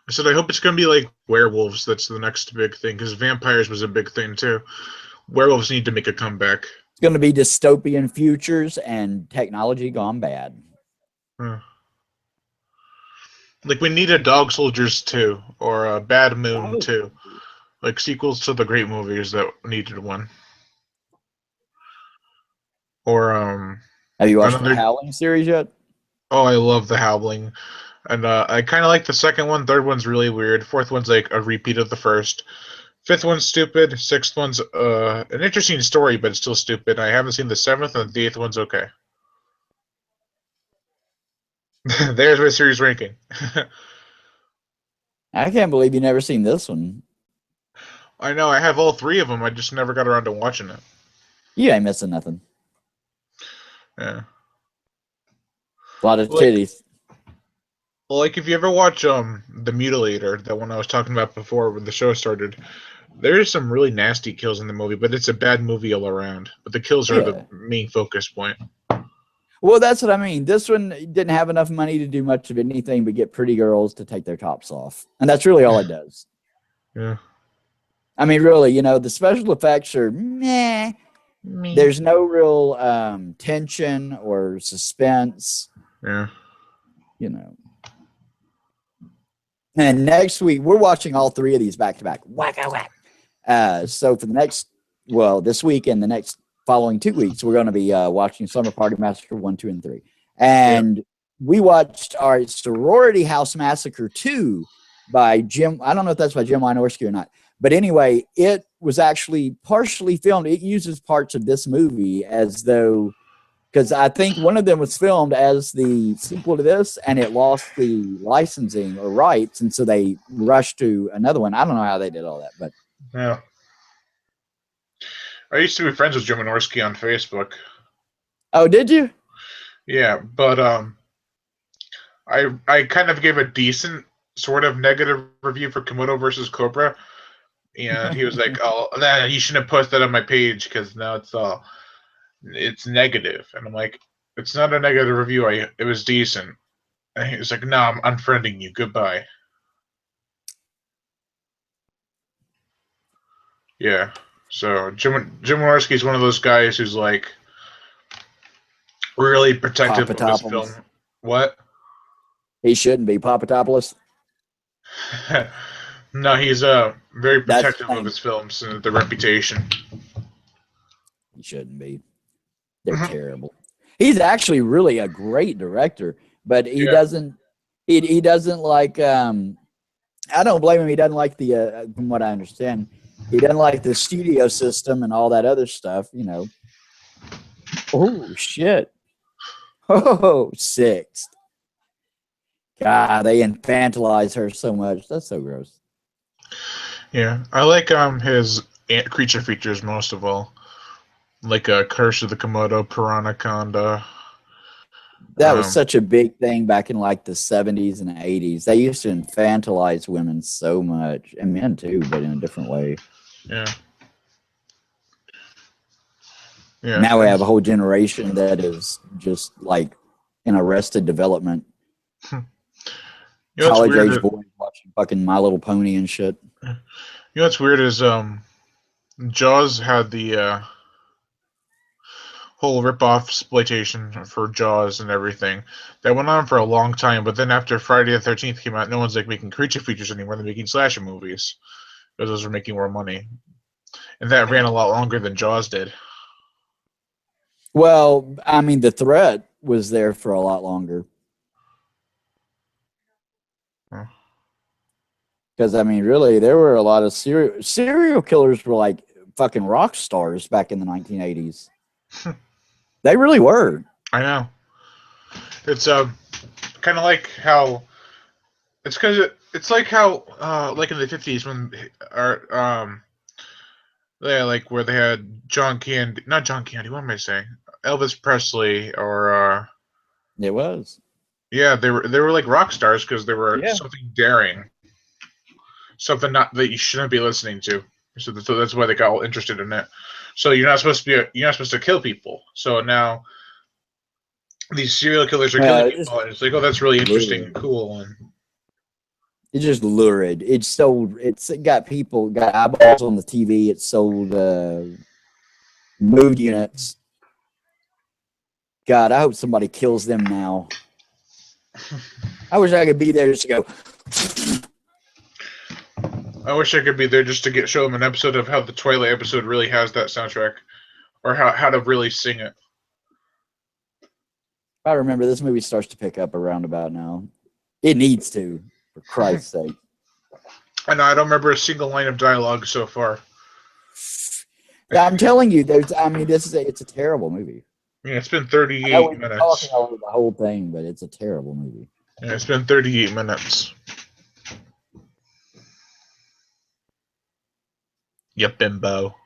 I said I hope it's going to be like werewolves. That's the next big thing, because vampires was a big thing too. Werewolves need to make a comeback. It's going to be dystopian futures and technology gone bad. Like we need a Dog Soldiers 2 or a Bad Moon 2. Like sequels to the great movies that needed one. Or have you watched the Howling series yet? Oh, I love the Howling. And I kind of like the second one. Third one's really weird. Fourth one's like a repeat of the first. Fifth one's stupid. Sixth one's an interesting story, but it's still stupid. I haven't seen the seventh, and the eighth one's okay. There's my series ranking. I can't believe you never seen this one. I know. I have all three of them. I just never got around to watching it. You ain't missing nothing. Yeah. A lot of titties. Well, like if you ever watch The Mutilator, that one I was talking about before when the show started, there's some really nasty kills in the movie, but it's a bad movie all around. But the kills are the main focus point. Well, that's what I mean. This one didn't have enough money to do much of anything but get pretty girls to take their tops off. And that's really all it does. Yeah. I mean, really, the special effects are meh. There's no real tension or suspense. Yeah. And next week, we're watching all three of these back to back. Whack. So for this week and the next following 2 weeks, we're going to be watching Slumber Party Massacre 1, 2, and 3. And we watched our Sorority House Massacre 2 by Jim. I don't know if that's by Jim Wynorski or not. But anyway, it was actually partially filmed. It uses parts of this movie as though, because I think one of them was filmed as the sequel to this, and it lost the licensing or rights, and so they rushed to another one. I don't know how they did all that, but yeah. I used to be friends with Jim Wynorski on Facebook. Oh, did you? Yeah, but I kind of gave a decent sort of negative review for Komodo versus Cobra. And he was like, "Oh, you shouldn't have posted that on my page because now it's negative." And I'm like, "It's not a negative review. It was decent." And he was like, "No, I'm unfriending you. Goodbye." Yeah. So Jim Wynorski is one of those guys who's like really protective of his film. What? He shouldn't be Papatopoulos. No, he's very protective of his films and the reputation. He shouldn't be. They're terrible. He's actually really a great director, but he doesn't. He doesn't like. I don't blame him. He doesn't like the. From what I understand, he doesn't like the studio system and all that other stuff. Oh shit! Oh, sixth. God, they infantilize her so much. That's so gross. Yeah, I like his creature features most of all, like Curse of the Komodo, Piranaconda. That was such a big thing back in like the 70s and 80s. They used to infantilize women so much, and men too, but in a different way. Yeah, yeah. Now we have a whole generation that is just like in arrested development. You know what's College weird? age boys watching fucking My Little Pony and shit. You know what's weird is Jaws had the whole rip-off exploitation for Jaws and everything. That went on for a long time, but then after Friday the 13th came out, no one's like making creature features anymore. They're making slasher movies because those are making more money, and that ran a lot longer than Jaws did. Well, I mean, the threat was there for a lot longer. Because I mean, really, there were a lot of serial killers were like fucking rock stars back in the 1980s. They really were. I know. It's kind of like how it's because it's like how like in the 50s when our yeah, like where they had John Candy, not John Candy. What am I saying? Elvis Presley or It was. yeah, they were like rock stars because they were Yeah. something daring, something not that you shouldn't be listening to. So that's why they got all interested in it. So you're not supposed to kill people. So now these serial killers are killing people, and it's like, oh, that's really interesting and cool. And it's just lurid. It's got people got eyeballs on the TV. It sold mood units. God, I hope somebody kills them now. I wish I could be there just to go. I wish I could be there just to show them an episode of how the Twilight episode really has that soundtrack, or how to really sing it. I remember this movie starts to pick up around about now. It needs to, for Christ's sake. I know I don't remember a single line of dialogue so far. I'm telling you, it's a terrible movie. Yeah, it's been 38 minutes. Talking over the whole thing, but it's a terrible movie. Yeah, it's been 38 minutes. Yep, bimbo.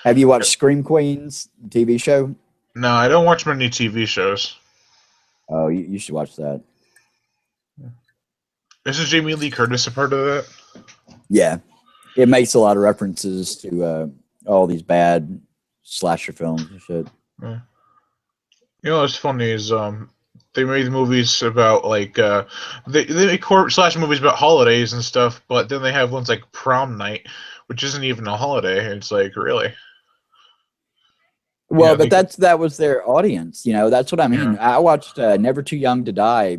Have you watched Scream Queens TV show? No, I don't watch many TV shows. Oh, you should watch that. Isn't Jamie Lee Curtis a part of that? Yeah, it makes a lot of references to all these bad slasher films and shit. Yeah. You know what's funny is they made movies about like they make slasher movies about holidays and stuff, but then they have ones like Prom Night, which isn't even a holiday. It's like, really. Well, but that was their audience. You know, that's what I mean. Yeah. I watched Never Too Young to Die.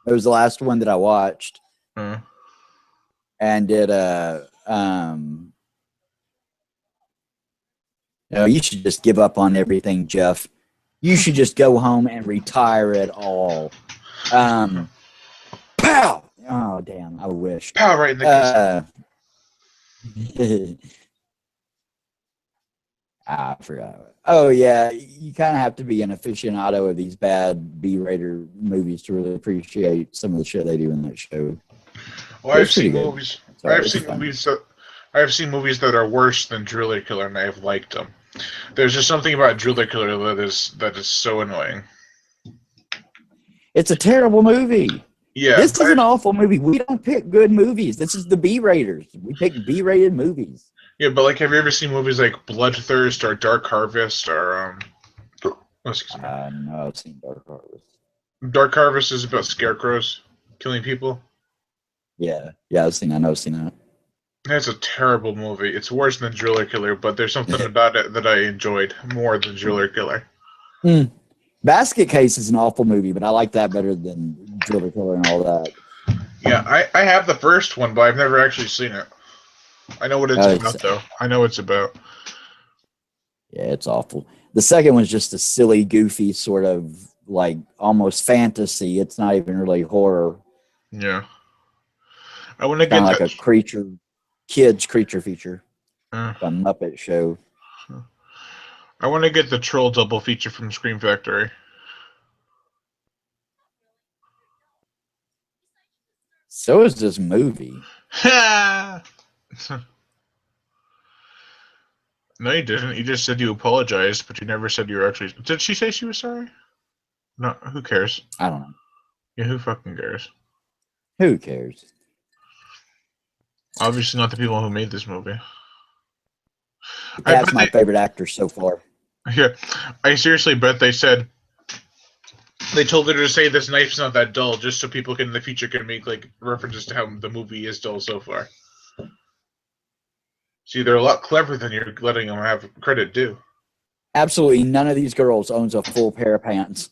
It was the last one that I watched, and it you should just give up on everything, Jeff. You should just go home and retire it all. Pow! Oh, damn! I wish. Pow! Right in the I forgot. Oh yeah, you kind of have to be an aficionado of these bad B-rated movies to really appreciate some of the shit they do in that show. Well, I've seen movies. I've seen movies that are worse than Driller Killer, and I've liked them. There's just something about Driller Killer that is so annoying. It's a terrible movie. Yeah, this is an awful movie. We don't pick good movies. This is the B-raters. We pick B-rated movies. Yeah, but like, have you ever seen movies like Bloodthirst or Dark Harvest or No, I've seen Dark Harvest. Dark Harvest is about scarecrows killing people. Yeah, I've seen that. That's a terrible movie. It's worse than Driller Killer, but there's something about it that I enjoyed more than Driller Killer. Basket Case is an awful movie, but I like that better than Driller Killer and all that. Yeah, I have the first one, but I've never actually seen it. I know what it's about, though. I know what it's about. Yeah, it's awful. The second one's just a silly, goofy sort of like almost fantasy. It's not even really horror. Yeah. I want to get like a kids creature feature. A Muppet show. I want to get the Troll double feature from Scream Factory. So is this movie. No, you didn't. You just said you apologized, but you never said you were actually. Did she say she was sorry? No, who cares? I don't know. Yeah, who fucking cares? Who cares? Obviously not the people who made this movie. That's my favorite actor so far. Yeah, I seriously bet they said they told her to say this knife's not that dull, just so people can in the future can make like references to how the movie is dull so far. See, they're a lot cleverer than you're letting them have credit due. Absolutely none of these girls owns a full pair of pants.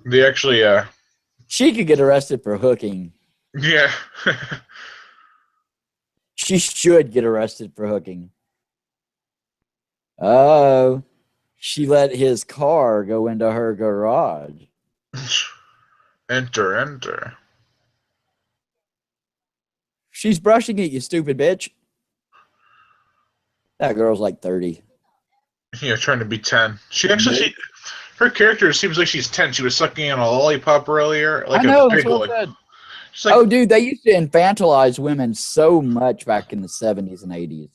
They actually, She could get arrested for hooking. yeah. She should get arrested for hooking. Oh, she let his car go into her garage. Enter, enter. She's brushing it, you stupid bitch. That girl's like 30. Yeah, trying to be 10. Her character seems like she's 10. She was sucking on a lollipop earlier. Like I know, a that's big what I said. Like, oh, dude, they used to infantilize women so much back in the 70s and 80s.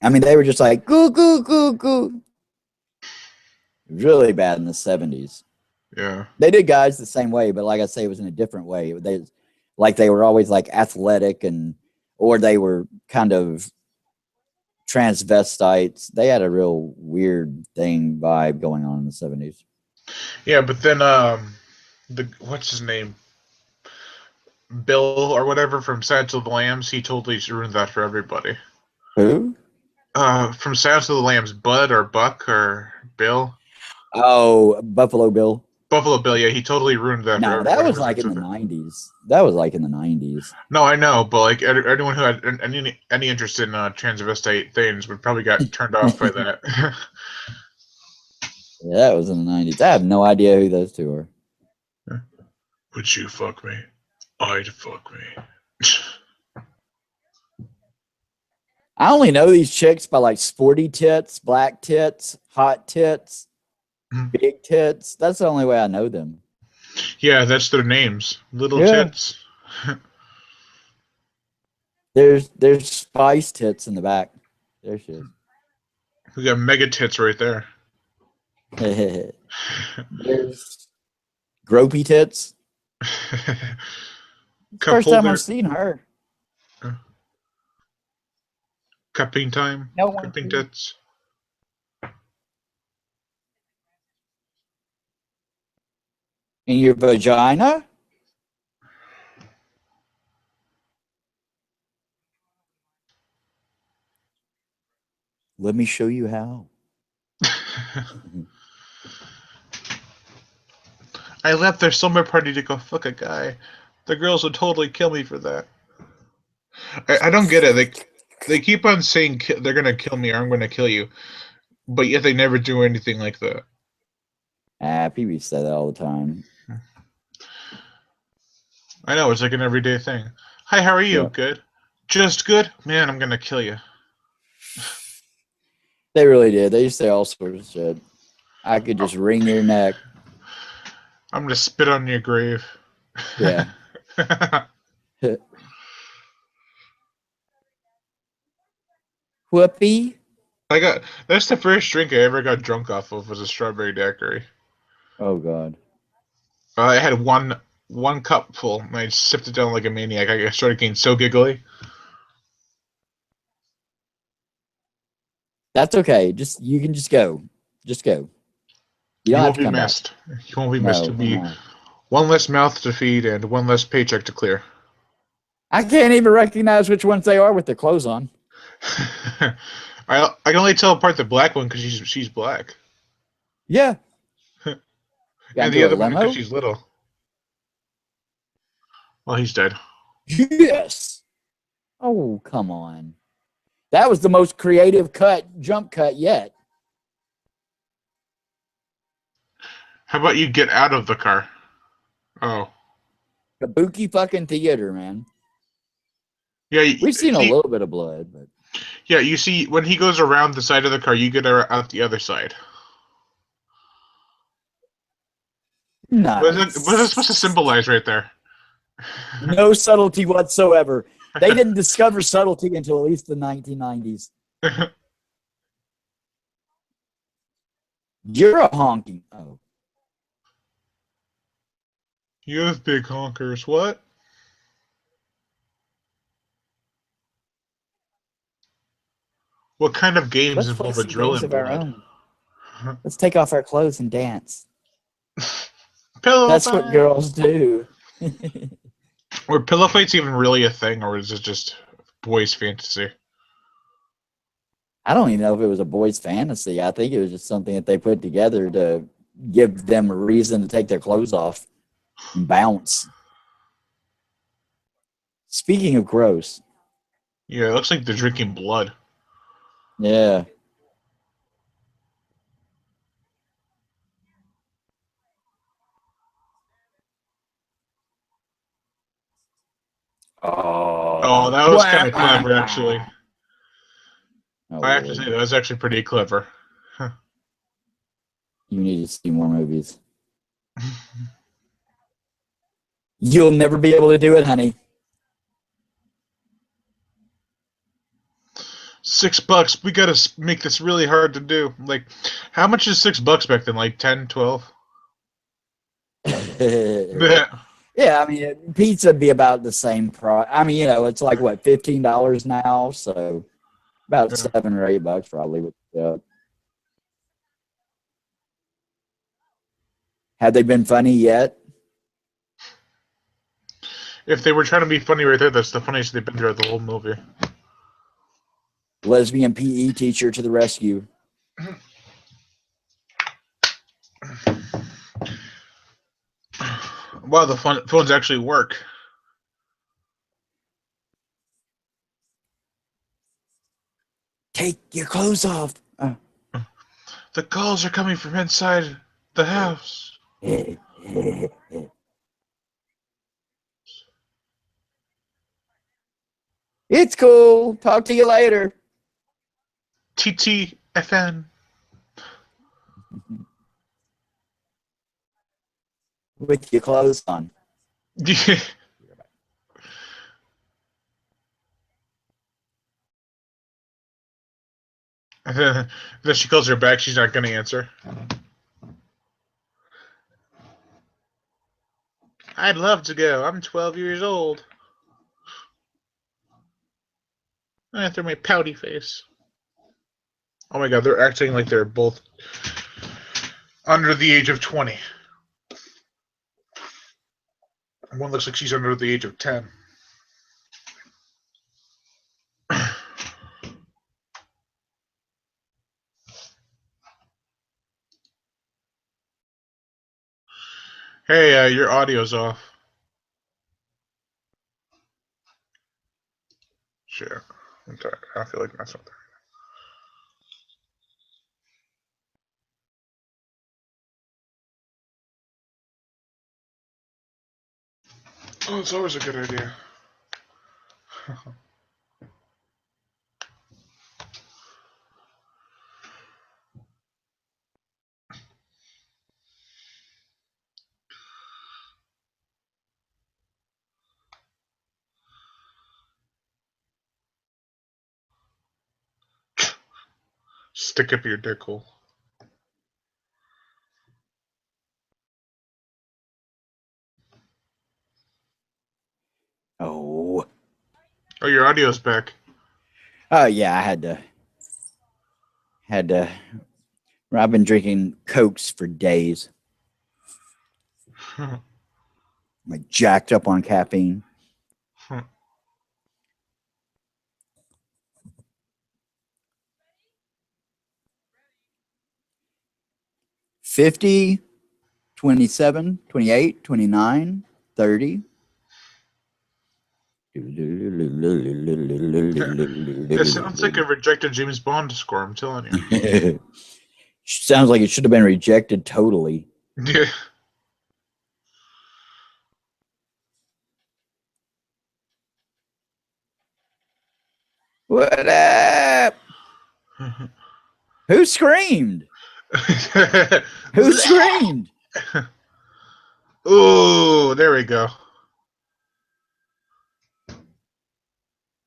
I mean, they were just like, goo, goo, goo, goo. Really bad in the 70s. Yeah. They did guys the same way, but like I say, it was in a different way. They were always like athletic or they were kind of transvestites. They had a real weird vibe going on in the 70s. Yeah, but then what's his name? Bill or whatever from Silence of the Lambs, he totally ruined that for everybody. Who? From Silence of the Lambs, Bud or Buck or Bill? Oh, Buffalo Bill. Buffalo Bill, yeah, he totally ruined that for everybody. That was like in the 90s. That was like in the 90s. No, I know, but like anyone who had any interest in transvestite things would probably got turned off by that. Yeah, that was in the 90s. I have no idea who those two are. Would you fuck me? I'd fuck me. I only know these chicks by like sporty tits, black tits, hot tits, big tits. That's the only way I know them. Yeah, that's their names. Little tits. There's spice tits in the back. There she is. We got mega tits right there. There's gropey tits. First time I've seen her. Cupping time. No cupping tits. In your vagina? Let me show you how. I left their summer party to go fuck a guy. The girls would totally kill me for that. I don't get it. They keep on saying they're gonna kill me or I'm gonna kill you, but yet they never do anything like that. People say that all the time. I know, it's like an everyday thing. Hi, how are you? Yeah. Good. Just good? Man, I'm gonna kill you. They really did. They used to say all sorts of shit. I could just wring your neck. I'm gonna spit on your grave. Yeah. Whoopee. That's the first drink I ever got drunk off of was a strawberry daiquiri. Oh God. I had one cup full and I sipped it down like a maniac. I started getting so giggly. That's okay. You can just go. Just go. You won't be missed. You won't be missed. It'll be one less mouth to feed and one less paycheck to clear. I can't even recognize which ones they are with their clothes on. I can only tell apart the black one because she's black. Yeah. And the other one because she's little. Well, he's dead. Yes. Oh, come on. That was the most creative jump cut yet. How about you get out of the car? Oh. Kabuki fucking theater, man. Yeah, we've seen a little bit of blood, but yeah, you see when he goes around the side of the car, you get out the other side. What is it supposed to Nice. symbolize right there? No subtlety whatsoever. They didn't discover subtlety until at least the 1990s. You're a honky. Oh. You have big honkers. What? What kind of games Let's play involve a some drill games and of our blood? own. Let's take off our clothes and dance. Pillow That's what fight. girls do. Were pillow fights even really a thing, or is it just boys' fantasy? I don't even know if it was a boy's fantasy. I think it was just something that they put together to give them a reason to take their clothes off and bounce. Speaking of gross, Yeah, it looks like they're drinking blood. yeah. Oh, Oh, that was kind of clever, actually. oh I have to say, Lord, that was actually pretty clever. you need to see more movies. You'll never be able to do it, honey. $6. We gotta make this really hard to do. Like, how much is $6 back then? Like 10, 12? Yeah. Yeah, I mean, pizza would be about the same price. I mean, it's like what, $15 now, so about Yeah. $7 or $8 probably. Had they been funny yet? If they were trying to be funny right there, that's the funniest they've been throughout the whole movie. Lesbian PE teacher to the rescue. Wow, the phones actually work. Take your clothes off. The calls are coming from inside the house. It's cool. Talk to you later. TTFN. With your clothes on. Yeah. Then she calls her back, she's not going to answer. I'd love to go. I'm 12 years old. After my pouty face. Oh my god, they're acting like they're both under the age of 20. One looks like she's under the age of 10. Hey, your audio's off. Shit. I'm tired. I feel like messing with her. Oh, it's always a good idea. Stick up your dick hole. Oh. Oh, your audio's back. Oh yeah, I had to. I've been drinking Cokes for days. I'm like jacked up on caffeine. 50, 27, 28, 29, 30. It sounds like a rejected James Bond score, I'm telling you. Sounds like it should have been rejected totally. Yeah. What up? Who screamed? Who screamed? Oh, there we go.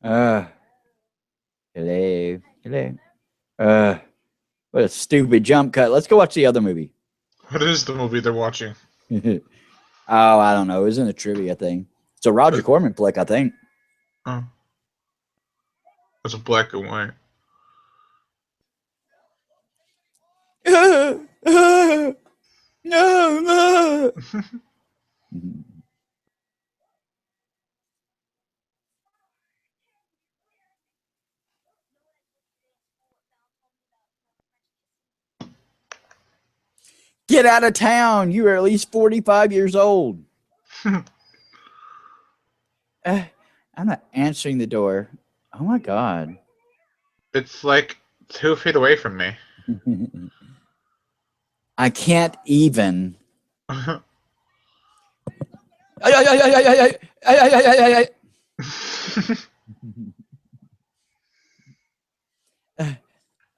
Hello. Hello. What a stupid jump cut. Let's go watch the other movie. What is the movie they're watching? Oh, I don't know. It was in a trivia thing. It's a Roger Corman flick, I think. Oh, it's a black and white. No. Get out of town. You are at least 45 years old. I'm not answering the door. Oh my God. It's like 2 feet away from me. I can't even. Oh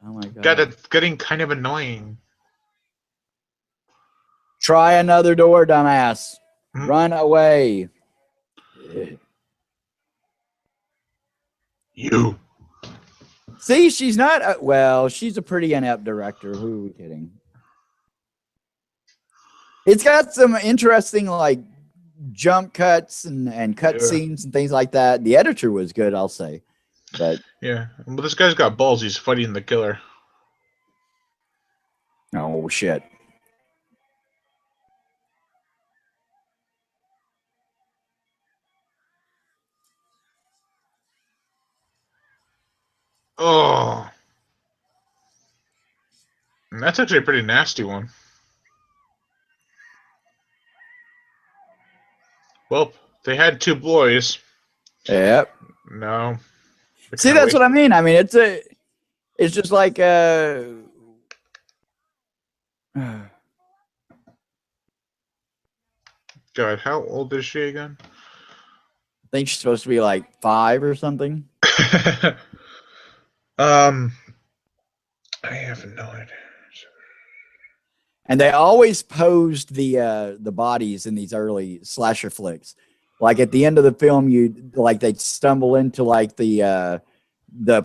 my God. God, it's getting kind of annoying. Try another door, dumbass. Run away. You. See, she's not. Well, she's a pretty inept director. Who are we kidding? It's got some interesting, like, jump cuts and cut scenes and things like that. The editor was good, I'll say. But yeah, but this guy's got balls. He's fighting the killer. Oh shit. Oh, and that's actually a pretty nasty one. Well, they had 2 boys. Yep. No. See, that's what I mean. I mean, it's just like God, how old is she again? I think she's supposed to be like 5 or something. I have no idea. And they always posed the bodies in these early slasher flicks. Like at the end of the film, they'd stumble into like the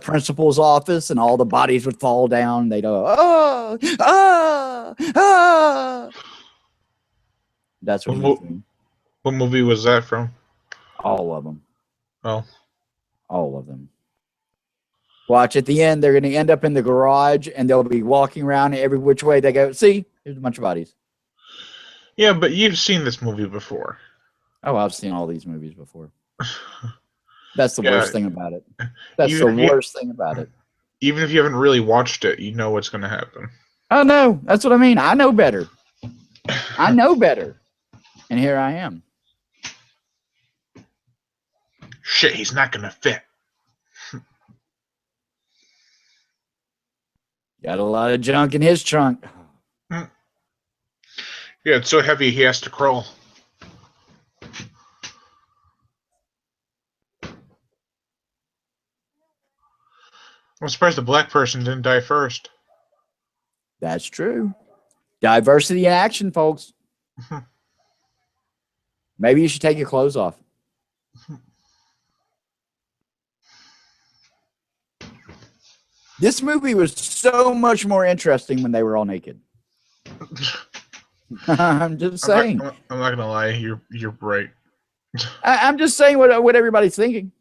principal's office, and all the bodies would fall down. They'd go, oh, ah, ah. That's what he's doing. What movie was that from? All of them. Oh. All of them. Watch, at the end, they're going to end up in the garage, and they'll be walking around every which way they go. See, there's a bunch of bodies. Yeah, but you've seen this movie before. Oh, I've seen all these movies before. That's the worst thing about it. That's the worst thing about it. Even if you haven't really watched it, you know what's going to happen. Oh, no. That's what I mean. I know better. I know better. And here I am. Shit, he's not going to fit. Got a lot of junk in his trunk. Yeah, it's so heavy he has to crawl. I'm surprised the black person didn't die first. That's true. Diversity in action, folks. Maybe you should take your clothes off. This movie was so much more interesting when they were all naked. I'm just saying. I'm not gonna lie. You're right. I'm just saying what everybody's thinking.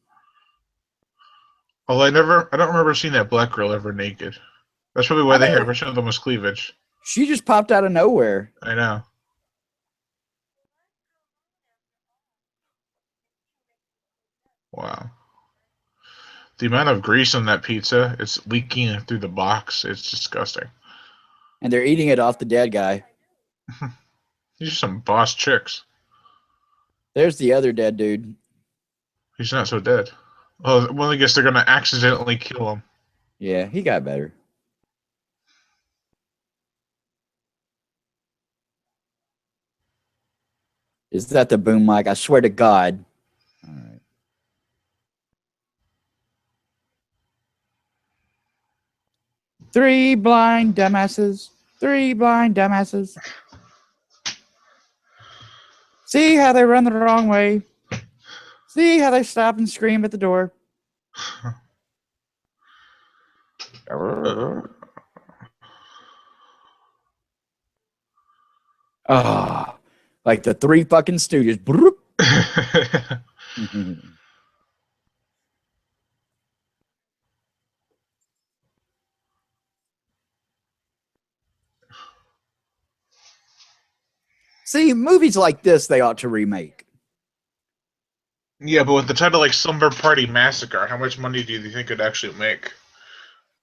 Well, I don't remember seeing that black girl ever naked. That's probably why they never showed them with cleavage. She just popped out of nowhere. I know. Wow. The amount of grease on that pizza, it's leaking through the box. It's disgusting. And they're eating it off the dead guy. These are some boss chicks. There's the other dead dude. He's not so dead. Well, I guess they're going to accidentally kill him. Yeah, he got better. Is that the boom mic? I swear to God. All right. Three blind dumbasses. 3 blind dumbasses. See how they run the wrong way. See how they stop and scream at the door. Oh, like the three fucking Stooges. See, movies like this, they ought to remake. Yeah, but with the title like Slumber Party Massacre, how much money do you think it'd actually make?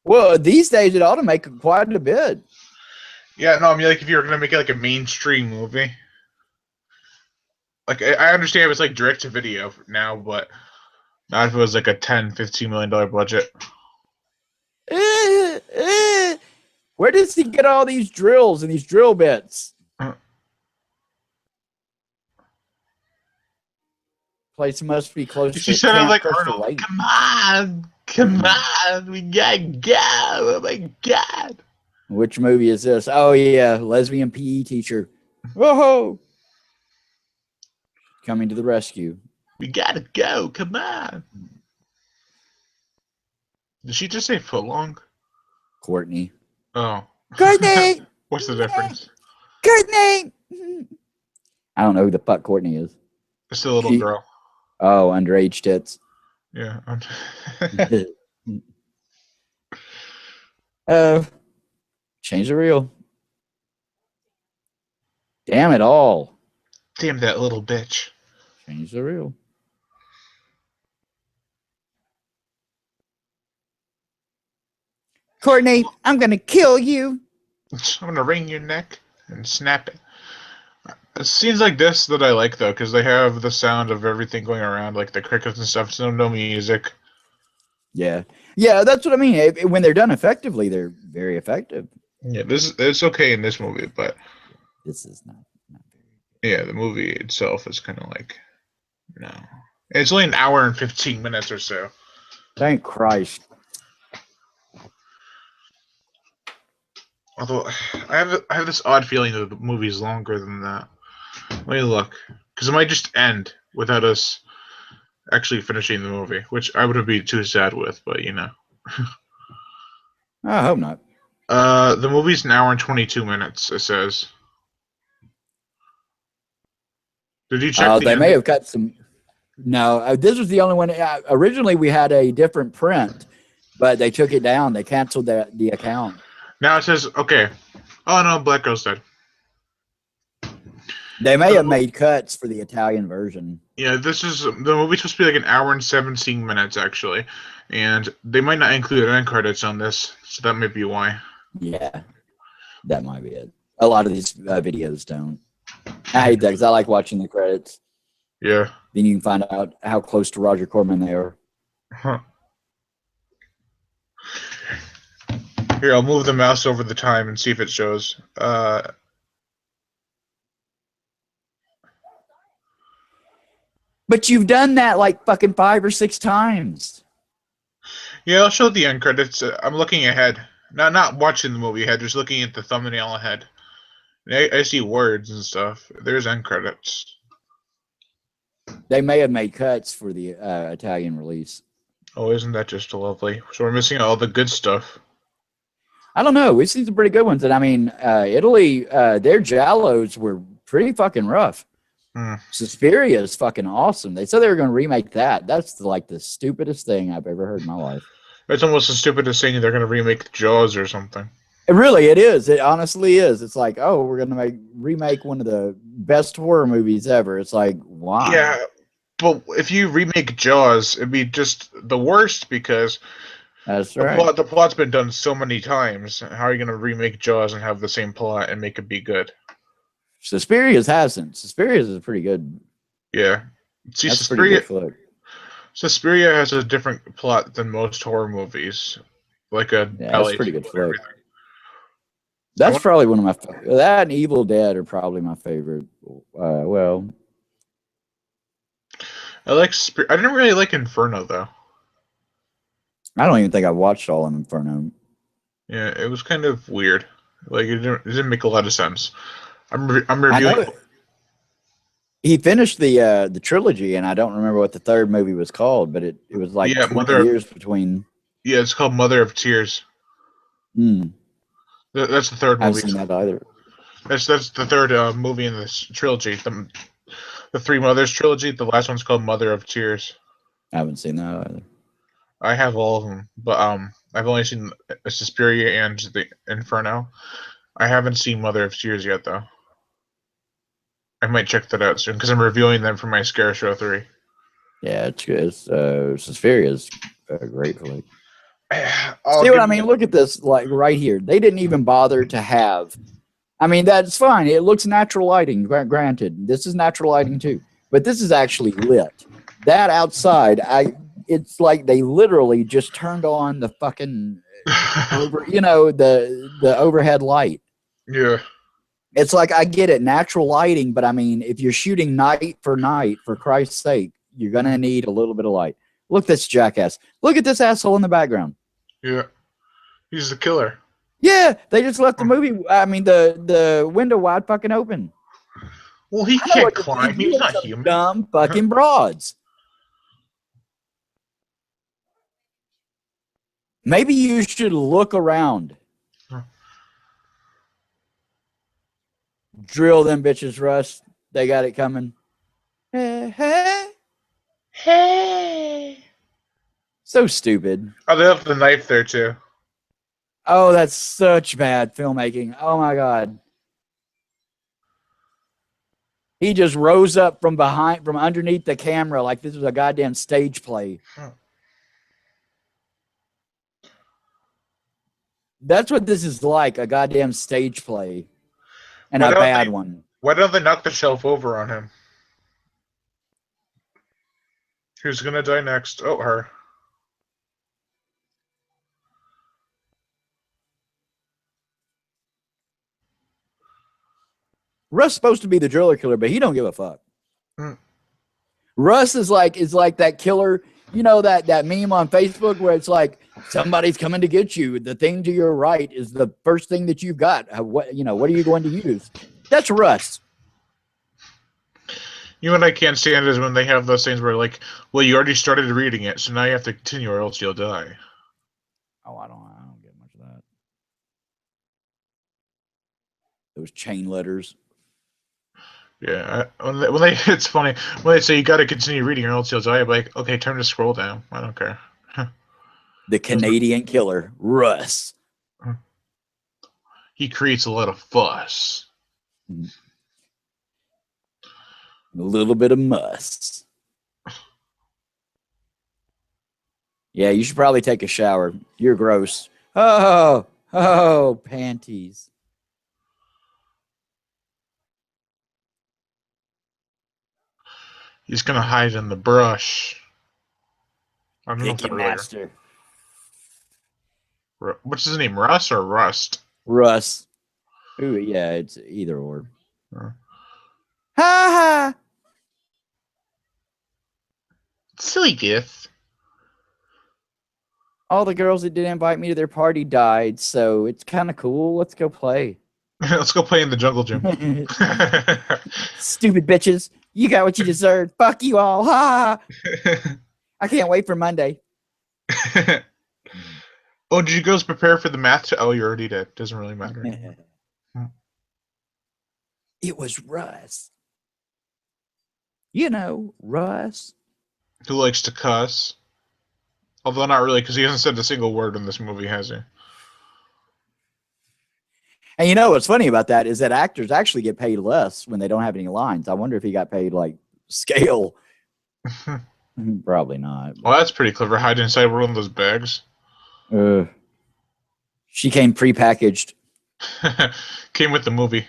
Well, these days it ought to make quite a bit. Yeah, no, I mean, like, if you were going to make it like a mainstream movie. Like, I understand it was like direct to video now, but not if it was like a $10-15 million budget. Where does he get all these drills and these drill bits? Place must be close she to sounded like Camp Arnold. Come on, we gotta go. Oh my god. Which movie is this? Oh yeah, lesbian PE teacher. Whoa! Coming to the rescue. We gotta go. Come on. Did she just say footlong? Courtney. Oh. Courtney! What's the difference? Courtney! I don't know who the fuck Courtney is. It's a little girl. Oh, underage tits. Yeah. Change the reel. Damn it all. Damn that little bitch. Change the reel. Courtney, I'm going to kill you. I'm going to wring your neck and snap it. Scenes like this that I like, though, because they have the sound of everything going around, like the crickets and stuff, so no music. Yeah. Yeah, that's what I mean. When they're done effectively, they're very effective. Yeah, it's okay in this movie, but this is not very good. Yeah, the movie itself is kind of like, no. It's only an hour and 15 minutes or so. Thank Christ. Although, I have this odd feeling that the movie's longer than that. Let me look. Because it might just end without us actually finishing the movie, which I wouldn't be too sad with, but you know. I hope not. The movie's an hour and 22 minutes, it says. Did you check they may have cut some... No, this was the only one. Originally, we had a different print, but they took it down. They canceled the account. Now it says, okay. Oh, no, Black Girl's dead. They may have made cuts for the Italian version. Yeah, the movie's supposed to be like an hour and 17 minutes, actually. And they might not include end credits on this, so that might be why. Yeah, that might be it. A lot of these videos don't. I hate that because I like watching the credits. Yeah. Then you can find out how close to Roger Corman they are. Huh. Here, I'll move the mouse over the time and see if it shows. But you've done that like fucking 5 or 6 times. Yeah, I'll show the end credits. I'm looking ahead. Not watching the movie ahead, just looking at the thumbnail ahead. I see words and stuff. There's end credits. They may have made cuts for the Italian release. Oh, isn't that just lovely? So we're missing all the good stuff. I don't know. We've seen some pretty good ones. And I mean, Italy, their giallos were pretty fucking rough. Suspiria is fucking awesome. They said they were going to remake that. That's like the stupidest thing I've ever heard in my life. It's almost as stupid as saying they're going to remake Jaws or something. It is. It honestly is. It's like, oh, we're going to remake one of the best horror movies ever. It's like, wow. Yeah, but if you remake Jaws, it'd be just the worst because that's right. The plot's been done so many times. How are you going to remake Jaws and have the same plot and make it be good? Suspiria's hasn't. Suspiria's is pretty good. Yeah. See, Suspiria has a different plot than most horror movies. Like a that's pretty good flick. That's probably one of my that and Evil Dead are probably my favorite. Well, I didn't really like Inferno though. I don't even think I watched all of Inferno. Yeah, it was kind of weird. Like it didn't make a lot of sense. I'm reviewing. He finished the trilogy, and I don't remember what the third movie was called, but it was like Yeah, 20 years between. Yeah, it's called Mother of Tears. Hmm. That's the third I haven't movie. seen that either. That's the third movie in this trilogy. The Three Mothers trilogy. The last one's called Mother of Tears. I haven't seen that either. I have all of them, but I've only seen Suspiria and the Inferno. I haven't seen Mother of Tears yet, though. I might check that out soon because I'm reviewing them for my Scare Show 3. Yeah, it's good. Suspiria is gratefully. I'll See what I mean? Look at this, like right here. They didn't even bother to have. I mean, that's fine. It looks natural lighting. Granted, this is natural lighting too, but this is actually lit. That outside, it's like they literally just turned on the fucking the overhead light. Yeah. It's like, I get it, natural lighting, but I mean, if you're shooting night, for Christ's sake, you're gonna need a little bit of light. Look at this jackass. Look at this asshole in the background. Yeah. He's the killer. Yeah, they just left the movie. I mean, the window wide fucking open. Well, he can't climb. He's not human. Dumb fucking broads. Maybe you should look around. Drill them bitches, Russ. They got it coming. Hey, hey. Hey. So stupid. Oh, they left the knife there, too. Oh, that's such bad filmmaking. Oh, my God. He just rose up from underneath the camera like this was a goddamn stage play. Huh. That's what this is like, a goddamn stage play. And a bad one. Why don't they knock the shelf over on him? Who's gonna die next? Oh, her. Russ supposed to be the driller killer, but he don't give a fuck. Russ is like that killer, you know, that meme on Facebook where it's like, somebody's coming to get you. The thing to your right is the first thing that you've got. What are you going to use? That's Russ. You know what I can't stand is when they have those things where, like, well, you already started reading it, so now you have to continue or else you'll die. Oh, I don't get much of that. Those chain letters. Yeah, it's funny when they say you got to continue reading or else you'll die. I'm like, okay, turn the scroll down. I don't care. The Canadian killer, Russ. He creates a lot of fuss. A little bit of muss. Yeah, you should probably take a shower. You're gross. Oh, panties. He's gonna hide in the brush. Picky master. What's his name? Russ or Rust? Russ. Ooh, yeah, it's either or. Ha ha! Silly gift. All the girls that didn't invite me to their party died, so it's kind of cool. Let's go play. Let's go play in the jungle gym. Stupid bitches. You got what you deserve. Fuck you all. Ha! I can't wait for Monday. Oh, did you girls prepare for the math? Oh, you already did. Doesn't really matter anymore. It was Russ. Russ. Who likes to cuss. Although not really, because he hasn't said a single word in this movie, has he? And what's funny about that is that actors actually get paid less when they don't have any lines. I wonder if he got paid like scale. Probably not. Well, that's pretty clever. Hide inside one of those bags. She came prepackaged. Came with the movie.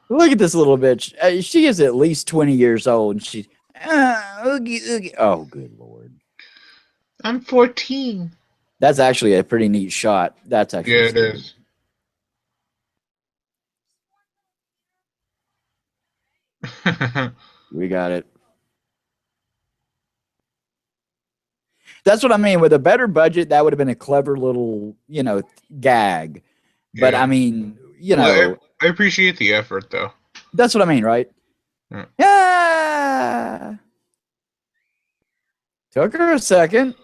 Look at this little bitch. She is at least 20 years old. And she's, oogie. Oh, good Lord. I'm 14. That's actually a pretty neat shot. That's actually it is. We got it. That's what I mean. With a better budget, that would have been a clever little, gag. But I mean, I appreciate the effort, though. That's what I mean, right? Yeah. Took her a second.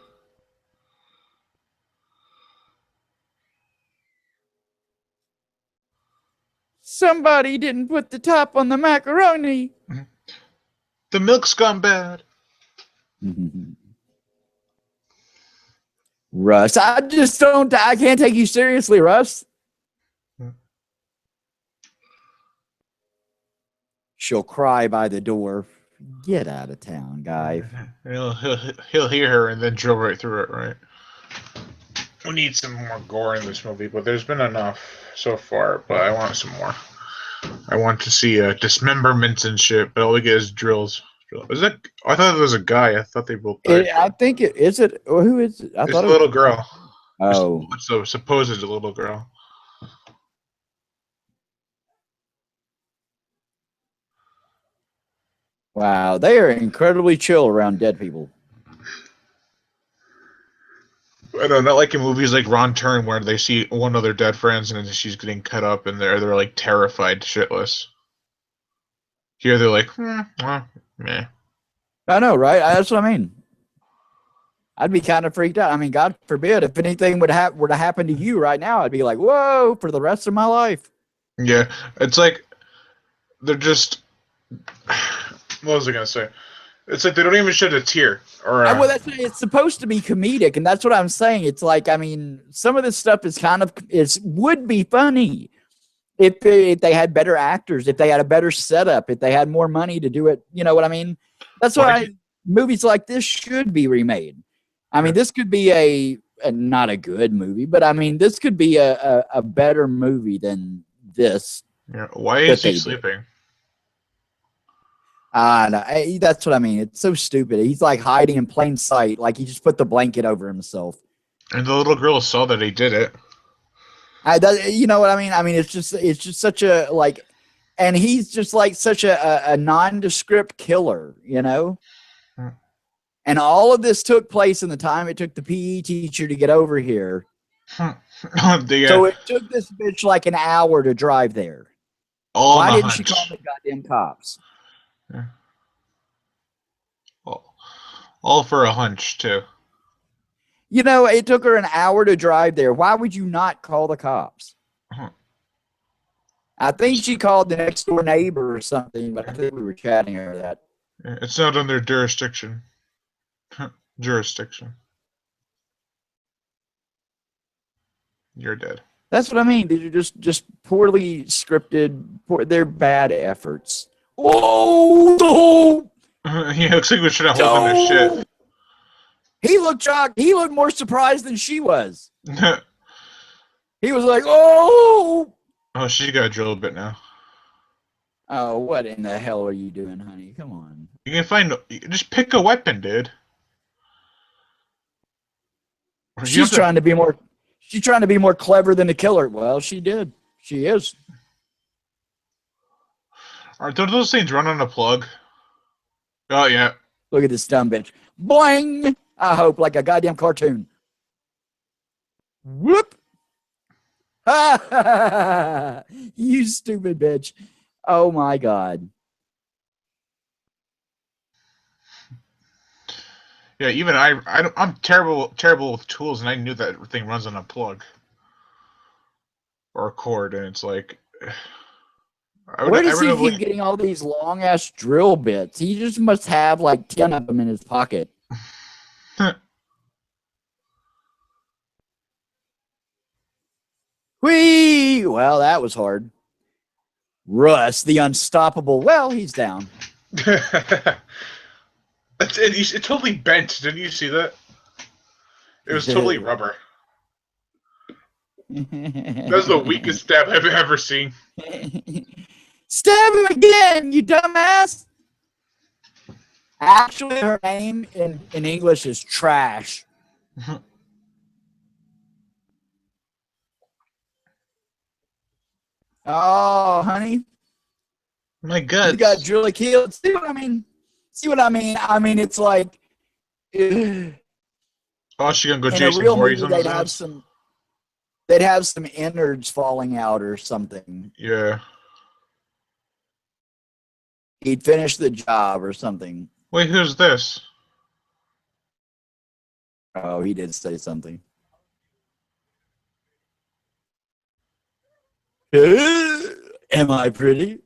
Somebody didn't put the top on the macaroni. The milk's gone bad. Russ, I just don't. I can't take you seriously, Russ. She'll cry by the door. Get out of town, guy. He'll hear her and then drill right through it, right? We need some more gore in this movie, but there's been enough so far, but I want some more. I want to see dismemberments and shit, but all we get is drills. Is that? I thought it was a guy. I thought they both died. I think it is it. Who is it? It's a little girl. Oh. It's a supposed little girl. Wow, they are incredibly chill around dead people. I don't know, not like in movies like Ron Turn where they see one of their dead friends and then she's getting cut up and they're like terrified shitless. Here they're like, well, meh. I know, right? That's what I mean. I'd be kind of freaked out. I mean, God forbid, if anything were to happen to you right now, I'd be like, whoa, for the rest of my life. Yeah, it's like they're just. What was I gonna say? It's like they don't even shed a tear. Or well, it's supposed to be comedic, and that's what I'm saying. It's like, I mean, some of this stuff is would be funny if they had better actors, if they had a better setup, if they had more money to do it. You know what I mean? That's why movies like this should be remade. I mean, this could be a not a good movie, but I mean, this could be a better movie than this. Yeah. Why is he sleeping? No, that's what I mean. It's so stupid. He's like hiding in plain sight, like he just put the blanket over himself. And the little girl saw that he did it. You know what I mean? I mean, it's just such a like, and he's just like such a nondescript killer, you know. And all of this took place in the time it took the PE teacher to get over here. So it took this bitch like an hour to drive there. Why didn't she call the goddamn cops? Yeah. All for a hunch, too. You know, it took her an hour to drive there. Why would you not call the cops? I think she called the next door neighbor or something, but I think we were chatting over that. It's not under jurisdiction. Jurisdiction. You're dead. That's what I mean. These are just poorly scripted. They're bad efforts. Oh! He looks like we should have hold on his shit. He looked shocked. He looked more surprised than she was. He was like, oh! Oh, she got drilled a bit now. Oh, what in the hell are you doing, honey? Come on. You can just pick a weapon, dude. She's trying to be more clever than the killer. Well, she did. She is. Don't those things run on a plug? Oh, yeah. Look at this dumb bitch. Boing! I hope, like a goddamn cartoon. Whoop! You stupid bitch. Oh, my God. Yeah, even I'm terrible with tools, and I knew that thing runs on a plug. Or a cord, and it's like... Where does he keep getting all these long-ass drill bits? He just must have like 10 of them in his pocket. Whee! Well, that was hard. Russ, the unstoppable. Well, he's down. It totally bent. Didn't you see that? It was totally rubber. That was the weakest stab I've ever seen. Stab him again, you dumbass! Actually, her name in English is Trash. Oh, honey. My God. You got Julie killed. See what I mean? I mean, it's like... Oh, she gonna go Jason Voorhees on his ass? They'd have some innards falling out or something. Yeah. he'd finish the job or something. Wait, who's this? Oh, he did say something. Am I pretty?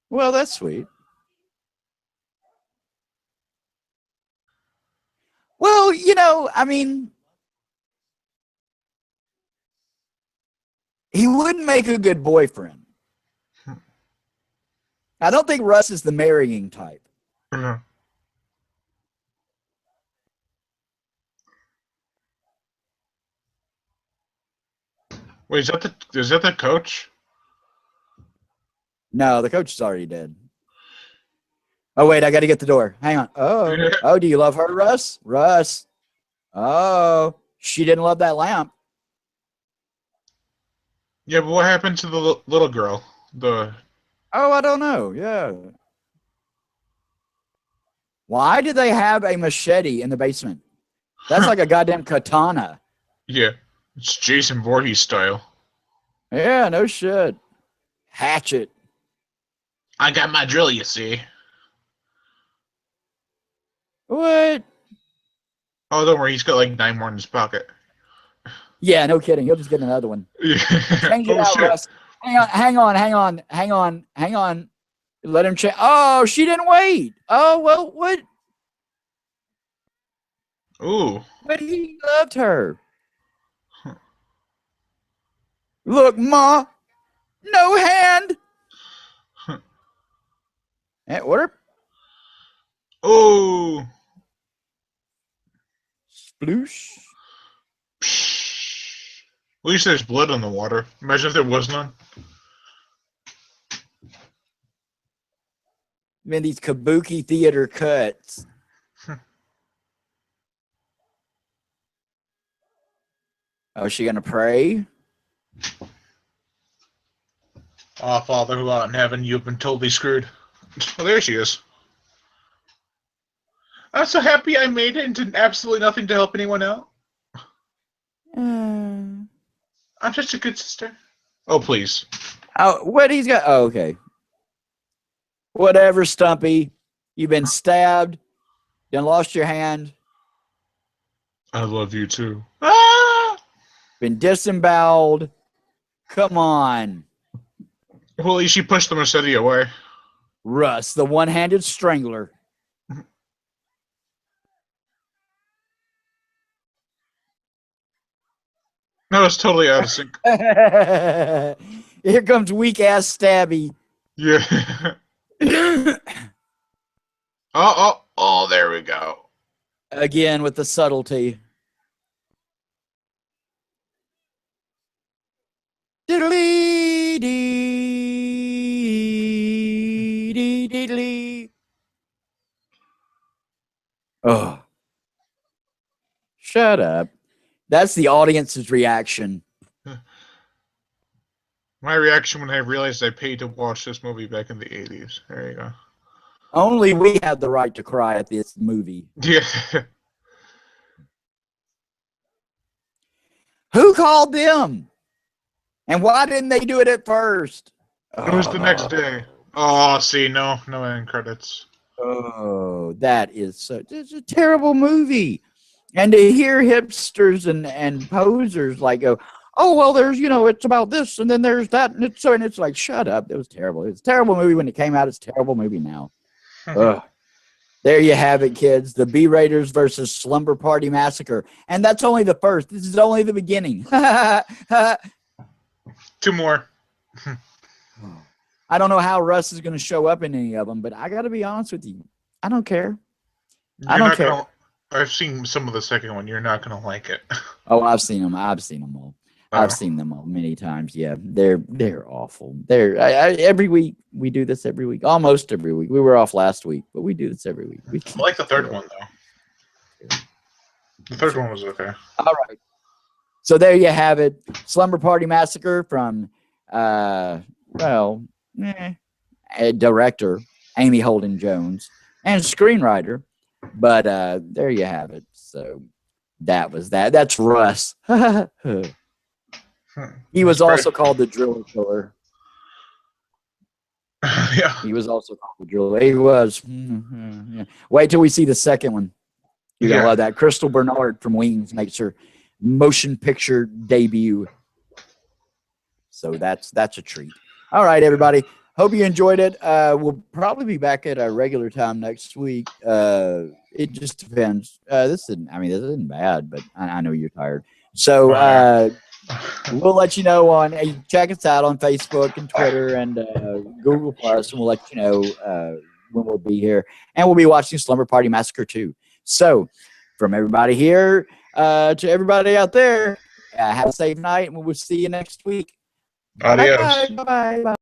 Well, that's sweet. Well, I mean, he wouldn't make a good boyfriend. I don't think Russ is the marrying type. Uh-huh. Wait, is that the coach? No, the coach is already dead. Oh, wait, I got to get the door. Hang on. Oh, do you love her, Russ? Russ. Oh, she didn't love that lamp. Yeah, but what happened to the little girl? Oh, I don't know. Yeah. Why do they have a machete in the basement? That's like a goddamn katana. Yeah, it's Jason Voorhees style. Yeah, no shit. Hatchet. I got my drill, you see. What? Oh, don't worry, he's got like 9 more in his pocket. Yeah, no kidding. He'll just get another one. Yeah. Change it Oh, out, shit. Russ. Hang on. Let him change. Oh, she didn't wait. Oh, well, what? Ooh. But he loved her. Look, Ma. No hand. Order. Oh. Sploosh. At least there's blood on the water. Imagine if there was none. Man, these kabuki theater cuts. Oh, is she going to pray? Ah, Father who art in heaven, you've been totally screwed. Oh, there she is. I'm so happy I made it and did absolutely nothing to help anyone out. I'm such a good sister. Oh, please. Oh, what he's got? Oh, okay. Whatever, Stumpy. You've been stabbed. You lost your hand. I love you too. Ah! Been disemboweled. Come on. Well, at least she pushed the machete away. Russ, the one-handed strangler. No, it's totally out of sync. Here comes weak-ass Stabby. Yeah. Oh, there we go. Again with the subtlety. Diddly dee dee diddly. Oh. Shut up. That's the audience's reaction. My reaction when I realized I paid to watch this movie back in the 80s. There you go. Only we have the right to cry at this movie. Yeah. Who called them? And why didn't they do it at first? It was the next day. Oh, see, no end credits. Oh, it's a terrible movie. And to hear hipsters and posers like go, oh, well, there's, it's about this, and then there's that, and it's like, shut up. It was terrible. It was a terrible movie when it came out. It's a terrible movie now. There you have it, kids. The B-Raiders versus Slumber Party Massacre. And that's only the first. This is only the beginning. 2 more. I don't know how Russ is going to show up in any of them, but I got to be honest with you. I don't care. I don't care. I've seen some of the second one. You're not going to like it. Oh, I've seen them. I've seen them all. I've seen them all many times. Yeah, they're awful. Every week we do this every week, almost every week. We were off last week, but we do this every week. I like the third one though. The third one was okay. All right. So there you have it. Slumber Party Massacre from director Amy Holden Jones and screenwriter. But there you have it. So that was that. That's Russ. He was also called the Driller Killer. Yeah. He was also called the Driller. He was. Yeah. Wait till we see the second one. You're going to love that. Crystal Bernard from Wings makes her motion picture debut. So that's a treat. All right, everybody. Hope you enjoyed it. We'll probably be back at our regular time next week. It just depends. This isn't bad, but I know you're tired. So we'll let you know on. Check us out on Facebook and Twitter and Google Plus, and we'll let you know when we'll be here. And we'll be watching Slumber Party Massacre 2. So, from everybody here to everybody out there, have a safe night, and we'll see you next week. Adios. Bye.